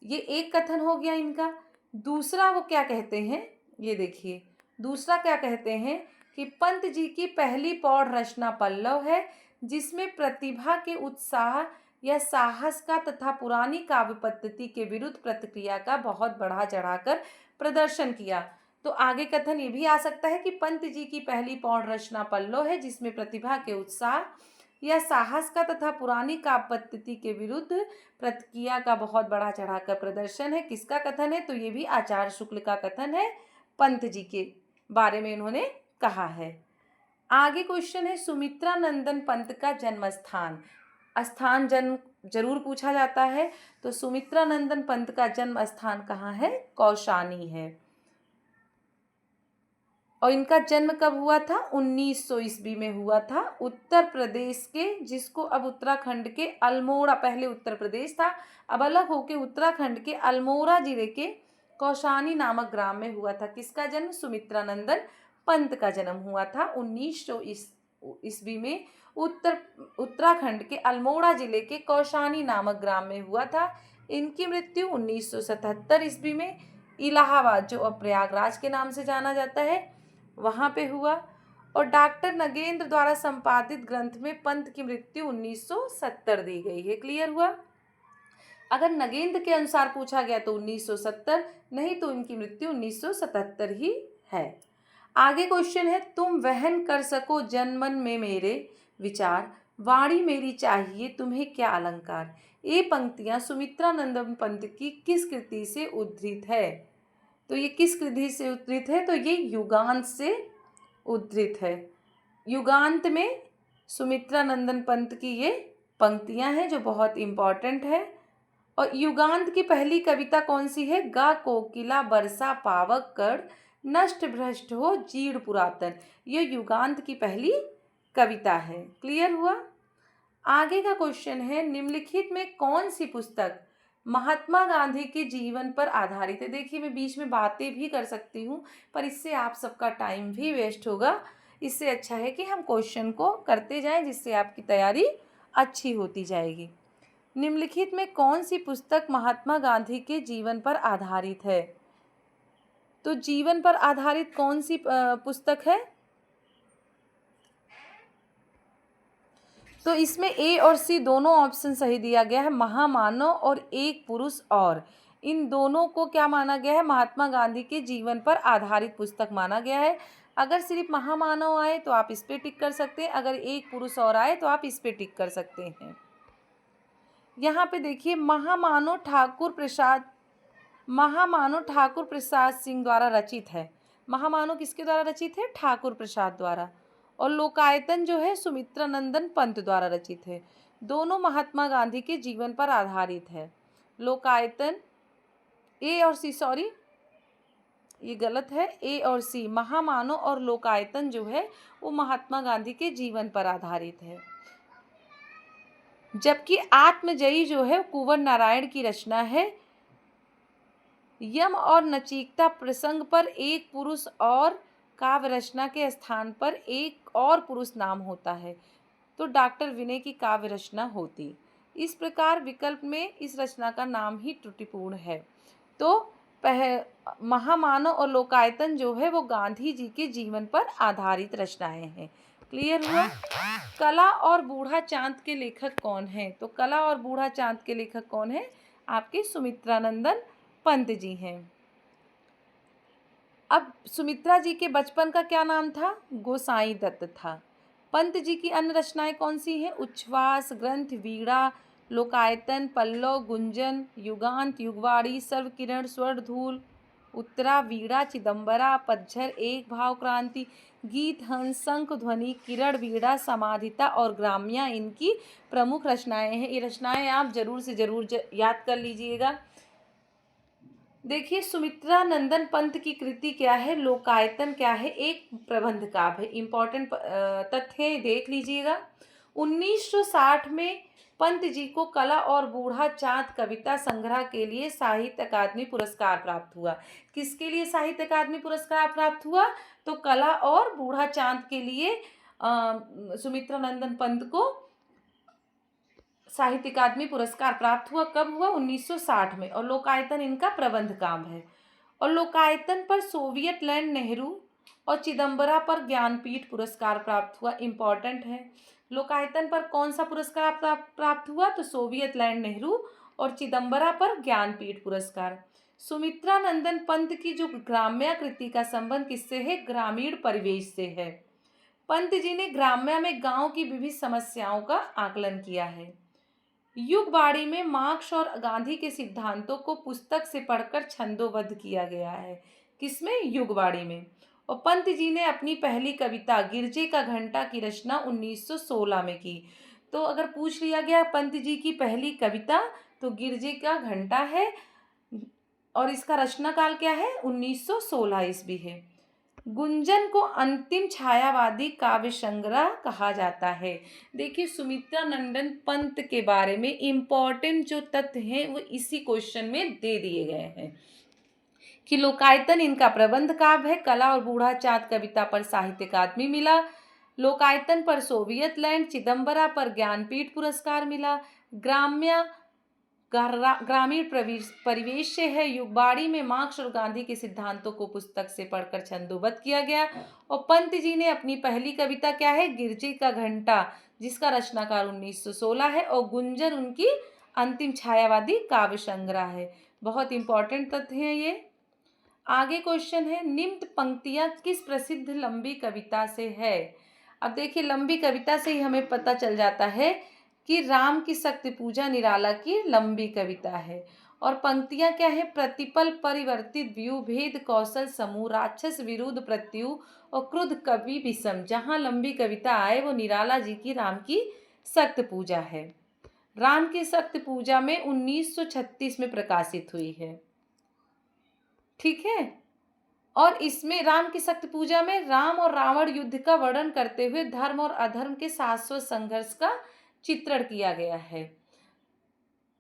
ये एक कथन हो गया इनका। दूसरा वो क्या कहते हैं, ये देखिए, दूसरा क्या कहते हैं कि पंत जी की पहली पौढ़ रचना पल्लव है, जिसमें प्रतिभा के उत्साह या साहस का तथा पुरानी काव्य पद्धति के विरुद्ध प्रतिक्रिया का बहुत बढ़ा चढ़ाकर प्रदर्शन किया। तो आगे कथन ये भी आ सकता है कि पंत जी की पहली पौढ़ रचना पल्लव है, जिसमें प्रतिभा के उत्साह या साहस का तथा पुरानी काव्य पद्धति के विरुद्ध प्रतिक्रिया का बहुत बढ़ा चढ़ाकर प्रदर्शन है। किसका कथन है? तो ये भी आचार्य शुक्ल का कथन है, पंत जी के बारे में इन्होंने कहा है। आगे क्वेश्चन है, सुमित्रा नंदन पंत का जन्म स्थान जन्म जरूर पूछा जाता है। तो सुमित्रा नंदन पंत का जन्म स्थान कहाँ है? कौशानी है। और इनका जन्म कब हुआ था? 1900 ईस्वी में हुआ था उत्तर प्रदेश के, जिसको अब उत्तराखंड के अल्मोड़ा, पहले उत्तर प्रदेश था, अब अलग होके उत्तराखंड के अल्मोड़ा जिले के कौशानी नामक ग्राम में हुआ था। किसका जन्म? सुमित्रानंदन पंत का जन्म हुआ था 1900 ईस्वी में उत्तराखंड के अल्मोड़ा जिले के कौशानी नामक ग्राम में हुआ था। इनकी मृत्यु 1977 ईस्वी में इलाहाबाद, जो अब प्रयागराज के नाम से जाना जाता है, वहाँ पे हुआ। और डॉक्टर नगेंद्र द्वारा संपादित ग्रंथ में पंत की मृत्यु 1970 दी गई है। क्लियर हुआ? अगर नगेंद्र के अनुसार पूछा गया तो 1970, नहीं तो इनकी मृत्यु 1977 ही है। आगे क्वेश्चन है, तुम वहन कर सको जनमन में मेरे विचार, वाणी मेरी चाहिए तुम्हें क्या अलंकार। ये पंक्तियां सुमित्रानंदन पंत की किस कृति से उद्धृत है? तो ये किस कृति से उद्धृत है? तो ये युगांत से उद्धृत है। युगांत में सुमित्रानंदन पंत की ये पंक्तियां हैं जो बहुत इम्पॉर्टेंट है। और युगांत की पहली कविता कौन सी है? गा कोकिला बरसा पावक कर, नष्ट भ्रष्ट हो जीर्ण पुरातन। ये युगांत की पहली कविता है। क्लियर हुआ? आगे का क्वेश्चन है, निम्नलिखित में कौन सी पुस्तक महात्मा गांधी के जीवन पर आधारित है? देखिए, मैं बीच में बातें भी कर सकती हूँ, पर इससे आप सबका टाइम भी वेस्ट होगा। इससे अच्छा है कि हम क्वेश्चन को करते जाएं, जिससे आपकी तैयारी अच्छी होती जाएगी। निम्नलिखित में कौन सी पुस्तक महात्मा गांधी के जीवन पर आधारित है? तो जीवन पर आधारित कौन सी पुस्तक है? तो इसमें ए और सी दोनों ऑप्शन सही दिया गया है। महामानव और एक पुरुष और, इन दोनों को क्या माना गया है? महात्मा गांधी के जीवन पर आधारित पुस्तक माना गया है। अगर सिर्फ महामानव आए तो आप इस पे टिक कर सकते हैं, अगर एक पुरुष और आए तो आप इस पे टिक कर सकते हैं। यहाँ पे देखिए, महामानव ठाकुर प्रसाद सिंह द्वारा रचित है। महामानव किसके द्वारा रचित है? ठाकुर प्रसाद द्वारा। और लोकायतन जो है सुमित्रानंदन पंत द्वारा रचित है। दोनों महात्मा गांधी के जीवन पर आधारित है। लोकायतन, ए और सी, सॉरी ये गलत है, ए और सी, महामानव और लोकायतन जो है वो महात्मा गांधी के जीवन पर आधारित है। जबकि आत्मजयी जो है कुंवर नारायण की रचना है। यम और नचिकेता प्रसंग पर एक पुरुष और काव्य रचना के स्थान पर एक और पुरुष नाम होता है, तो डॉक्टर विनय की काव्य रचना होती। इस प्रकार विकल्प में इस रचना का नाम ही त्रुटिपूर्ण है। तो महामानव और लोकायतन जो है वो गांधी जी के जीवन पर आधारित रचनाएं हैं। क्लियर हुआ? कला और बूढ़ा चांद के लेखक कौन हैं? तो कला और बूढ़ा चांद के लेखक कौन है? आपके सुमित्रानंदन पंत जी हैं। अब सुमित्रा जी के बचपन का क्या नाम था? गोसाई दत्त था। पंत जी की अन्य रचनाएं कौन सी हैं? उच्छ्वास, ग्रंथ, वीणा, लोकायतन, पल्लव, गुंजन, युगांत, युगवाणी, सर्वकिरण, स्वर्णधूल, उत्तरा, वीणा, चिदंबरा, पतझर, एक भाव क्रांति, गीत, हंस, शंख ध्वनि, किरण, वीणा, समाधिता और ग्राम्या इनकी प्रमुख रचनाएं हैं। ये रचनाएं आप जरूर से जरूर याद कर लीजिएगा। देखिए, सुमित्रानंदन पंत की कृति क्या है? लोकायतन क्या है? एक प्रबंध काव्य है। इंपॉर्टेंट तथ्य देख लीजिएगा। 1960 में पंत जी को कला और बूढ़ा चांद कविता संग्रह के लिए साहित्य अकादमी पुरस्कार प्राप्त हुआ। किसके लिए साहित्य अकादमी पुरस्कार प्राप्त हुआ? तो कला और बूढ़ा चांद के लिए सुमित्रानंदन पंत को साहित्य अकादमी पुरस्कार प्राप्त हुआ। कब हुआ? 1960 में। और लोकायतन इनका प्रबंध काम है। और लोकायतन पर सोवियत लैंड नेहरू और चिदंबरा पर ज्ञानपीठ पुरस्कार प्राप्त हुआ। इंपॉर्टेंट है। लोकायतन पर कौन सा पुरस्कार प्राप्त हुआ? तो सोवियत लैंड नेहरू और चिदंबरा पर ज्ञानपीठ पुरस्कार। सुमित्रानंदन पंत की जो ग्राम्या कृति का संबंध किससे है? ग्रामीण परिवेश से है। पंत जी ने ग्राम्या में गांव की विभिन्न समस्याओं का आकलन किया है। युगवाणी में मार्क्स और गांधी के सिद्धांतों को पुस्तक से पढ़कर छंदोबद्ध किया गया है। किसमें? युगवाणी में। और पंत जी ने अपनी पहली कविता गिरजे का घंटा की रचना 1916 में की। तो अगर पूछ लिया गया पंत जी की पहली कविता, तो गिरजे का घंटा है और इसका रचना काल क्या है? 1916 ईस्वी है। गुंजन को अंतिम छायावादी काव्य संग्रह कहा जाता है। देखिए सुमित्रा नंदन पंत के बारे में इम्पोर्टेंट जो तथ्य हैं वो इसी क्वेश्चन में दे दिए गए हैं कि लोकायतन इनका प्रबंध काव्य है, कला और बूढ़ा चाँद कविता पर साहित्य अकादमी मिला, लोकायतन पर सोवियत लैंड चिदम्बरा पर ज्ञानपीठ पुरस्कार मिला, ग्रामीण परिवेश से है, युगबाड़ी में मार्क्स और गांधी के सिद्धांतों को पुस्तक से पढ़कर छंदोबद्ध किया गया, और पंत जी ने अपनी पहली कविता क्या है, गिरजे का घंटा, जिसका रचनाकार 1916 है, और गुंजन उनकी अंतिम छायावादी काव्य संग्रह है। बहुत इंपॉर्टेंट तथ्य है ये। आगे क्वेश्चन है, निम्न पंक्तियां किस प्रसिद्ध लंबी कविता से है। अब देखिए लंबी कविता से ही हमें पता चल जाता है कि राम की शक्ति पूजा निराला की लंबी कविता है। और पंक्तियां क्या है, प्रतिपल परिवर्तित व्यू, भेद कौशल समूह, राक्षस विरुद्ध प्रत्यु और क्रुद्ध कवि विषम। जहां लंबी कविता आए वो निराला जी की राम की शक्ति पूजा है। राम की शक्ति पूजा में 1936 में प्रकाशित हुई है, ठीक है। और इसमें राम की शक्ति पूजा में राम और रावण युद्ध का वर्णन करते हुए धर्म और अधर्म के शाश्वत संघर्ष का चित्रण किया गया है।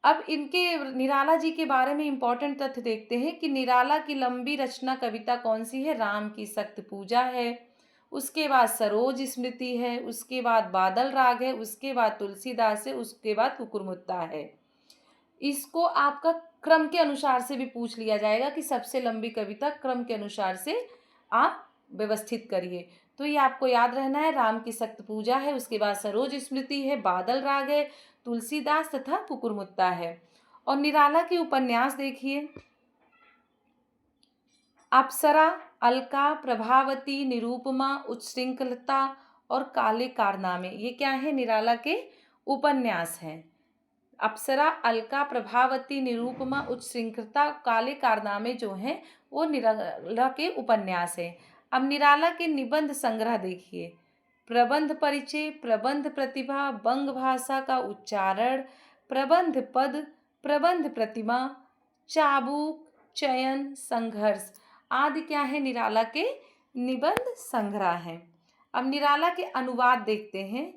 अब इनके निराला जी के बारे में इंपॉर्टेंट तथ्य देखते हैं कि निराला की लंबी रचना कविता कौन सी है, राम की शक्ति पूजा है, उसके बाद सरोज स्मृति है, उसके बाद बादल राग है, उसके बाद तुलसीदास है, उसके बाद कुकुरमुत्ता है। इसको आपका क्रम के अनुसार से भी पूछ लिया जाएगा कि सबसे लंबी कविता क्रम के अनुसार से आप व्यवस्थित करिए। तो ये आपको याद रहना है, राम की शक्ति पूजा है, उसके बाद सरोज स्मृति है, बादल राग है, तुलसीदास तथा कुकुरमुत्ता है। और निराला के उपन्यास देखिए, अप्सरा, अलका, प्रभावती, निरूपमा, उच्छृंखलता और काले कारनामे, ये क्या है, निराला के उपन्यास हैं। अप्सरा, अलका, प्रभावती, निरूपमा, उच्छृंखलता, काले कारनामे जो हैं वो निराला के उपन्यास हैं। अब निराला के निबंध संग्रह देखिए, प्रबंध परिचय, प्रबंध प्रतिभा, बंग भाषा का उच्चारण, प्रबंध पद, प्रबंध प्रतिमा, चाबुक, चयन, संघर्ष आदि क्या है, निराला के निबंध संग्रह हैं। अब निराला के अनुवाद देखते हैं,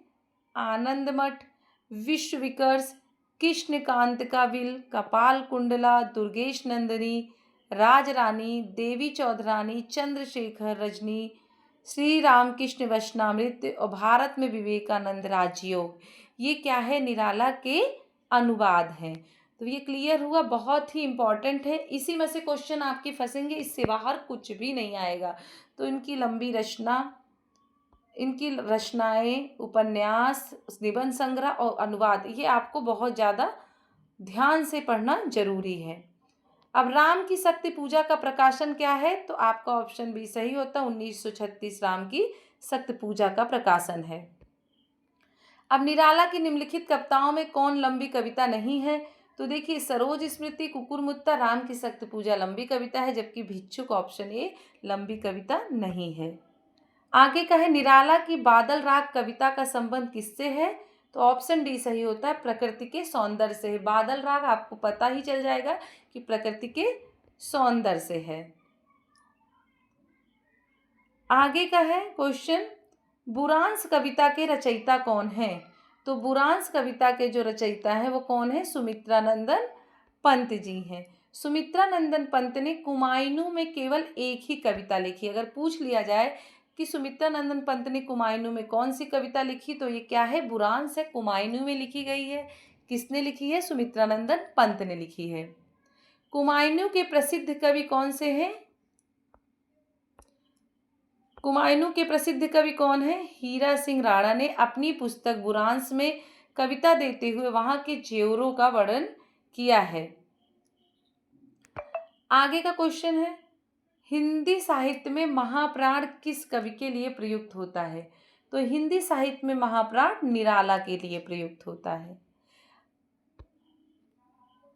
आनंद मठ, विश्व विकर्ष, कृष्णकांत का विल, कपाल कुंडला, दुर्गेश नंदिनी, राज रानी, देवी चौधरानी, चंद्रशेखर रजनी, श्री रामकृष्ण वचनामृत और भारत में विवेकानंद राजयोग, ये क्या है, निराला के अनुवाद हैं। तो ये क्लियर हुआ, बहुत ही इंपॉर्टेंट है। इसी में से क्वेश्चन आपके फंसेंगे, इससे बाहर कुछ भी नहीं आएगा। तो इनकी लंबी रचना, इनकी रचनाएं, उपन्यास, निबंध संग्रह और अनुवाद, ये आपको बहुत ज़्यादा ध्यान से पढ़ना जरूरी है। अब राम की शक्ति पूजा का प्रकाशन क्या है, तो आपका ऑप्शन बी सही होता, 1936 राम की शक्ति पूजा का प्रकाशन है। अब निराला की निम्नलिखित कविताओं में कौन लंबी कविता नहीं है, तो देखिए सरोज स्मृति, कुकुरमुत्ता, राम की शक्ति पूजा लंबी कविता है, जबकि भिक्षुक ऑप्शन ए लंबी कविता नहीं है। आगे का है, निराला की बादल राग कविता का संबंध किससे है, तो ऑप्शन डी सही होता है, प्रकृति के सौंदर्य से है। बादल राग आपको पता ही चल जाएगा कि प्रकृति के सौंदर्य से है। आगे का है क्वेश्चन, बुरांश कविता के रचयिता कौन है, तो बुरांश कविता के जो रचयिता है वो कौन है, सुमित्रा नंदन पंत जी हैं। सुमित्रा नंदन पंत ने कुमायूं में केवल एक ही कविता लिखी। अगर पूछ लिया जाए कि सुमित्रा नंदन पंत ने कुमायूं में कौन सी कविता लिखी, तो ये क्या है, बुरांश है, कुमायूं में लिखी गई है। किसने लिखी है, सुमित्रा नंदन पंत ने लिखी है। कुमायूं के प्रसिद्ध कवि कौन से हैं, कुमायूं के प्रसिद्ध कवि कौन है, हीरा सिंह राणा ने अपनी पुस्तक बुरांश में कविता देते हुए वहां के जेवरों का वर्णन किया है। आगे का क्वेश्चन है, हिंदी साहित्य में महाप्राण किस कवि के लिए प्रयुक्त होता है, तो हिंदी साहित्य में महाप्राण निराला के लिए प्रयुक्त होता है।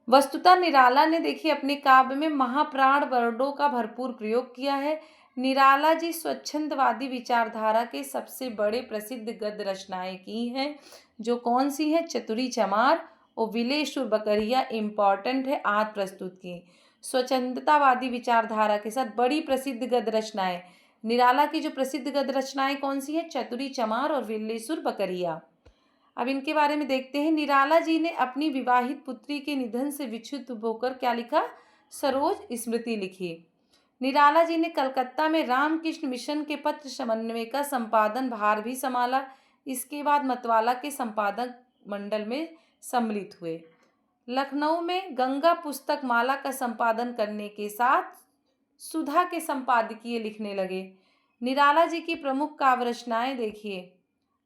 वस्तुतः निराला ने देखिए अपने काव्य में महाप्राण वर्णों का भरपूर प्रयोग किया है। निराला जी स्वच्छंदवादी विचारधारा के सबसे बड़े प्रसिद्ध गद्य रचनाएं की हैं, जो कौन सी हैं, चतुरी चमार और विलेशुर बकरिया इम्पॉर्टेंट है आज प्रस्तुत की। स्वच्छंदतावादी विचारधारा के साथ बड़ी प्रसिद्ध गद्य रचनाएं निराला की जो प्रसिद्ध गद्य रचनाएं कौन सी हैं? चतुरी चमार और विल्लेसुर बकरिया। अब इनके बारे में देखते हैं। निराला जी ने अपनी विवाहित पुत्री के निधन से विक्षुब्ध होकर क्या लिखा? सरोज स्मृति लिखी। निराला जी ने कलकत्ता में रामकृष्ण मिशन के पत्र समन्वय का संपादन भार भी संभाला। इसके बाद मतवाला के संपादक मंडल में सम्मिलित हुए। लखनऊ में गंगा पुस्तक माला का संपादन करने के साथ सुधा के संपादकीय लिखने लगे। निराला जी की प्रमुख काव्य रचनाएं देखिए।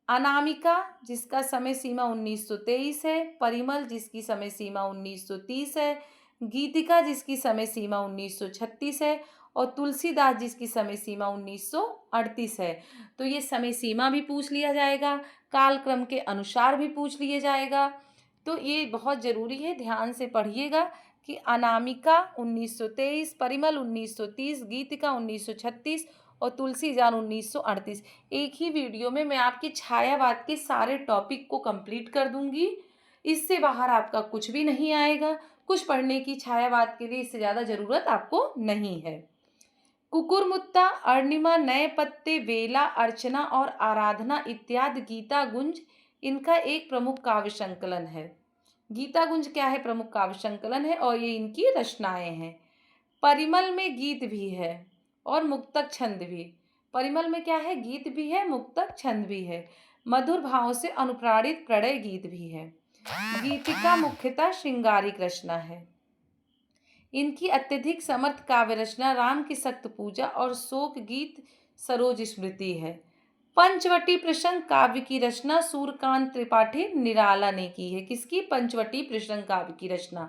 अनामिका, जिसका समय सीमा 1923 है। परिमल, जिसकी समय सीमा 1930 है। गीतिका, जिसकी समय सीमा 1936 है। और तुलसीदास, जिसकी समय सीमा 1938 है। तो ये समय सीमा भी पूछ लिया जाएगा, कालक्रम के अनुसार भी पूछ लिया जाएगा। तो ये बहुत ज़रूरी है, ध्यान से पढ़िएगा कि अनामिका 1923, परिमल 1930, गीतिका 1936 और तुलसीदास 1938। एक ही वीडियो में मैं आपके छायावाद के सारे टॉपिक को कंप्लीट कर दूंगी। इससे बाहर आपका कुछ भी नहीं आएगा। कुछ पढ़ने की छायावाद के लिए इससे ज़्यादा ज़रूरत आपको नहीं है। कुकुरमुत्ता, अरुणिमा, नए पत्ते, वेला, अर्चना और आराधना इत्यादि गीता गुंज इनका एक प्रमुख काव्य संकलन है। गीता गुंज क्या है? प्रमुख काव्य संकलन है और ये इनकी रचनाएं हैं। परिमल में गीत भी है और मुक्तक छंद भी। परिमल में क्या है? गीत भी है, मुक्तक छंद भी है। मधुर भाव से अनुप्राणित प्रणय गीत भी है। गीतिका मुख्यतः श्रृंगारिक रचना है। इनकी अत्यधिक समर्थ काव्य रचना राम की सख्त पूजा और शोक गीत सरोज स्मृति है। पंचवटी प्रसंग काव्य की रचना सूर्यकांत त्रिपाठी निराला ने की है। किसकी? पंचवटी प्रसंग काव्य की रचना।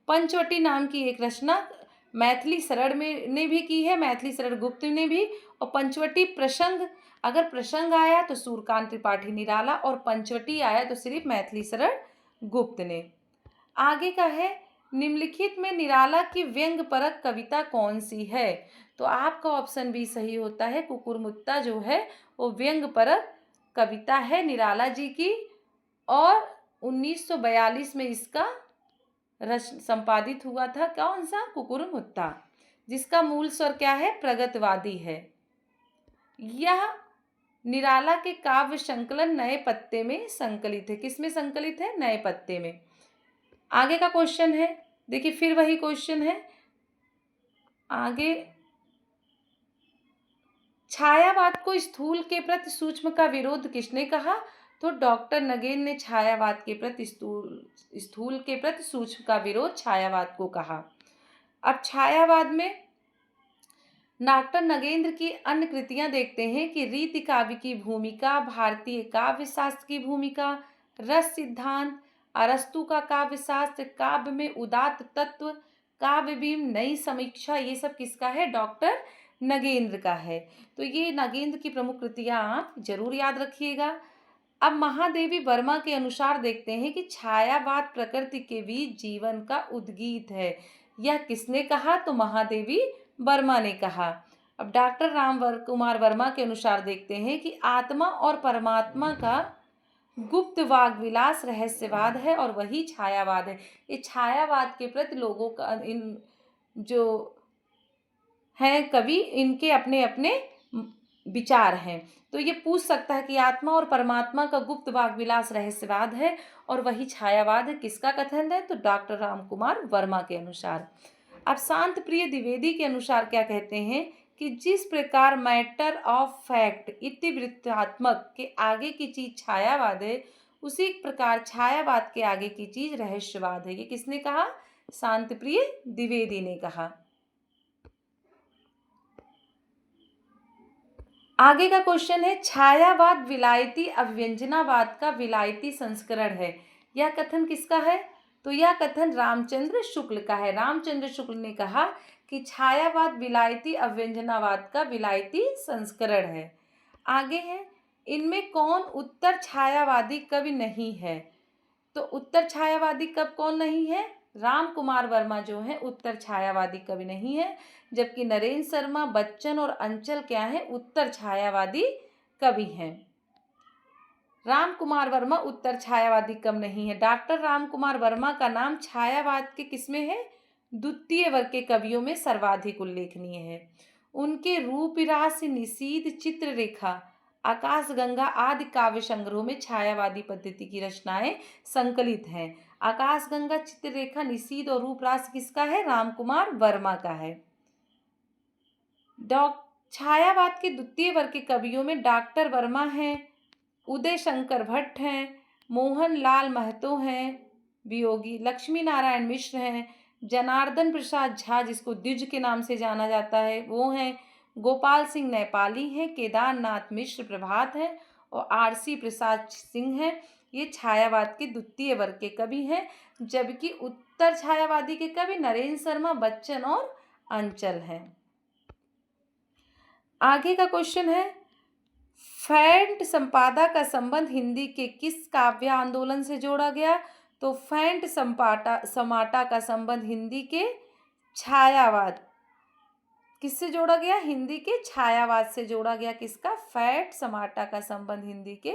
पंचवटी नाम की एक रचना मैथिली शरण में ने भी की है, मैथिली शरण गुप्त ने भी। और पंचवटी प्रसंग, अगर प्रसंग आया तो सूर्यकांत त्रिपाठी निराला, और पंचवटी आया तो सिर्फ मैथिली शरण गुप्त ने। आगे का है, निम्नलिखित में निराला की व्यंग परक कविता कौन सी है? तो आपका ऑप्शन भी सही होता है। कुकुरमुत्ता जो है वो व्यंग परक कविता है निराला जी की, और 1942 में इसका संपादित हुआ था। कौन सा? कुकुरमुत्ता, जिसका मूल स्वर क्या है? प्रगतवादी है। यह निराला के काव्य संकलन नए पत्ते में संकलित है। किसमें संकलित है? नए पत्ते में। आगे का क्वेश्चन है, देखिए फिर वही क्वेश्चन है आगे। छायावाद को स्थूल के प्रति सूक्ष्म का विरोध किसने कहा? तो डॉक्टर नगेन ने छायावाद के प्रति स्थूल के प्रति सूक्ष्म का विरोध छायावाद को कहा। अब छायावाद में डॉक्टर नगेंद्र की अन्य कृतियां देखते हैं कि रीति काव्य की भूमिका, भारतीय काव्य शास्त्र की भूमिका, रस सिद्धांत, अरस्तु का काव्य शास्त्र, काव्य में उदात्त तत्व, काव्य बीम, नई समीक्षा, ये सब किसका है? डॉक्टर नगेंद्र का है। तो ये नगेंद्र की प्रमुख कृतियां आप जरूर याद रखिएगा। अब महादेवी वर्मा के अनुसार देखते हैं कि छायावाद प्रकृति के बीच जीवन का उद्गीत है। यह किसने कहा? तो महादेवी वर्मा ने कहा। अब डॉक्टर कुमार वर्मा के अनुसार देखते हैं कि आत्मा और परमात्मा का गुप्त वाग विलास रहस्यवाद है और वही छायावाद है। ये छायावाद के प्रति लोगों का, इन जो हैं कवि, इनके अपने अपने विचार हैं। तो ये पूछ सकता है कि आत्मा और परमात्मा का गुप्त वाग विलास रहस्यवाद है और वही छायावाद है। किसका कथन है? तो डॉक्टर राम कुमार वर्मा के अनुसार। अब शांत प्रिय द्विवेदी के अनुसार क्या कहते हैं कि जिस प्रकार मैटर ऑफ फैक्ट इतिवृत्तात्मक के आगे की चीज छायावाद है, उसी प्रकार छायावाद के आगे की चीज रहस्यवाद है। ये किसने कहा? शांत प्रिय द्विवेदी ने कहा। आगे का क्वेश्चन है, छायावाद विलायती अव्यंजनावाद का विलायती संस्करण है। यह कथन किसका है? तो यह कथन रामचंद्र शुक्ल का है। रामचंद्र शुक्ल ने कहा कि छायावाद विलायती अव्यंजनावाद का विलायती संस्करण है। आगे है, इनमें कौन उत्तर छायावादी कवि नहीं है? तो उत्तर छायावादी कवि कौन नहीं है? राम कुमार वर्मा जो है उत्तर छायावादी कवि नहीं है, जबकि नरेंद्र शर्मा, बच्चन और अंचल क्या है? उत्तर छायावादी कवि हैं। राम कुमार वर्मा उत्तर छायावादी कवि नहीं है। डॉक्टर राम कुमार वर्मा का नाम छायावाद के किसमें है? द्वितीय वर्ग के कवियों में सर्वाधिक उल्लेखनीय है। उनके रूपरास निषीद चित्ररेखा आकाशगंगा आदि काव्य संग्रहों में छायावादी पद्धति की रचनाएं संकलित हैं। आकाशगंगा, चित्ररेखा, निषीद और रूपरास किसका है? रामकुमार वर्मा का है। छायावाद के द्वितीय वर्ग के कवियों में डॉक्टर वर्मा हैं, उदय शंकर भट्ट हैं, मोहन लाल महतो हैं वियोगी, लक्ष्मी नारायण मिश्र हैं, जनार्दन प्रसाद झा जिसको द्विज के नाम से जाना जाता है वो हैं, गोपाल सिंह नेपाली हैं, केदारनाथ मिश्र प्रभात हैं और आरसी प्रसाद सिंह हैं। ये छायावाद के द्वितीय वर्ग के कवि हैं, जबकि उत्तर छायावादी के कवि नरेंद्र शर्मा, बच्चन और अंचल हैं। आगे का क्वेश्चन है, फैंट संपादा का संबंध हिंदी के किस काव्य आंदोलन से जोड़ा गया? तो फैंट समाटा का संबंध हिंदी के छायावाद किससे जोड़ा गया? हिंदी के छायावाद से जोड़ा गया। किसका? फैंट समाटा का संबंध हिंदी के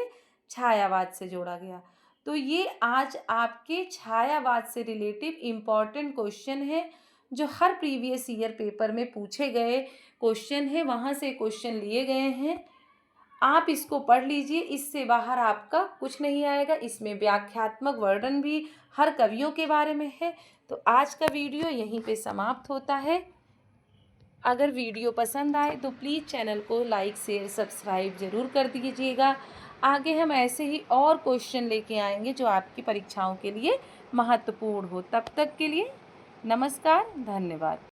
छायावाद से जोड़ा गया। तो ये आज आपके छायावाद से रिलेटिव इम्पॉर्टेंट क्वेश्चन है जो हर प्रीवियस ईयर पेपर में पूछे गए क्वेश्चन है, वहाँ से क्वेश्चन लिए गए हैं। आप इसको पढ़ लीजिए, इससे बाहर आपका कुछ नहीं आएगा। इसमें व्याख्यात्मक वर्णन भी हर कवियों के बारे में है। तो आज का वीडियो यहीं पे समाप्त होता है। अगर वीडियो पसंद आए तो प्लीज़ चैनल को लाइक, शेयर, सब्सक्राइब ज़रूर कर दीजिएगा। आगे हम ऐसे ही और क्वेश्चन लेके आएंगे जो आपकी परीक्षाओं के लिए महत्वपूर्ण हो। तब तक के लिए नमस्कार, धन्यवाद।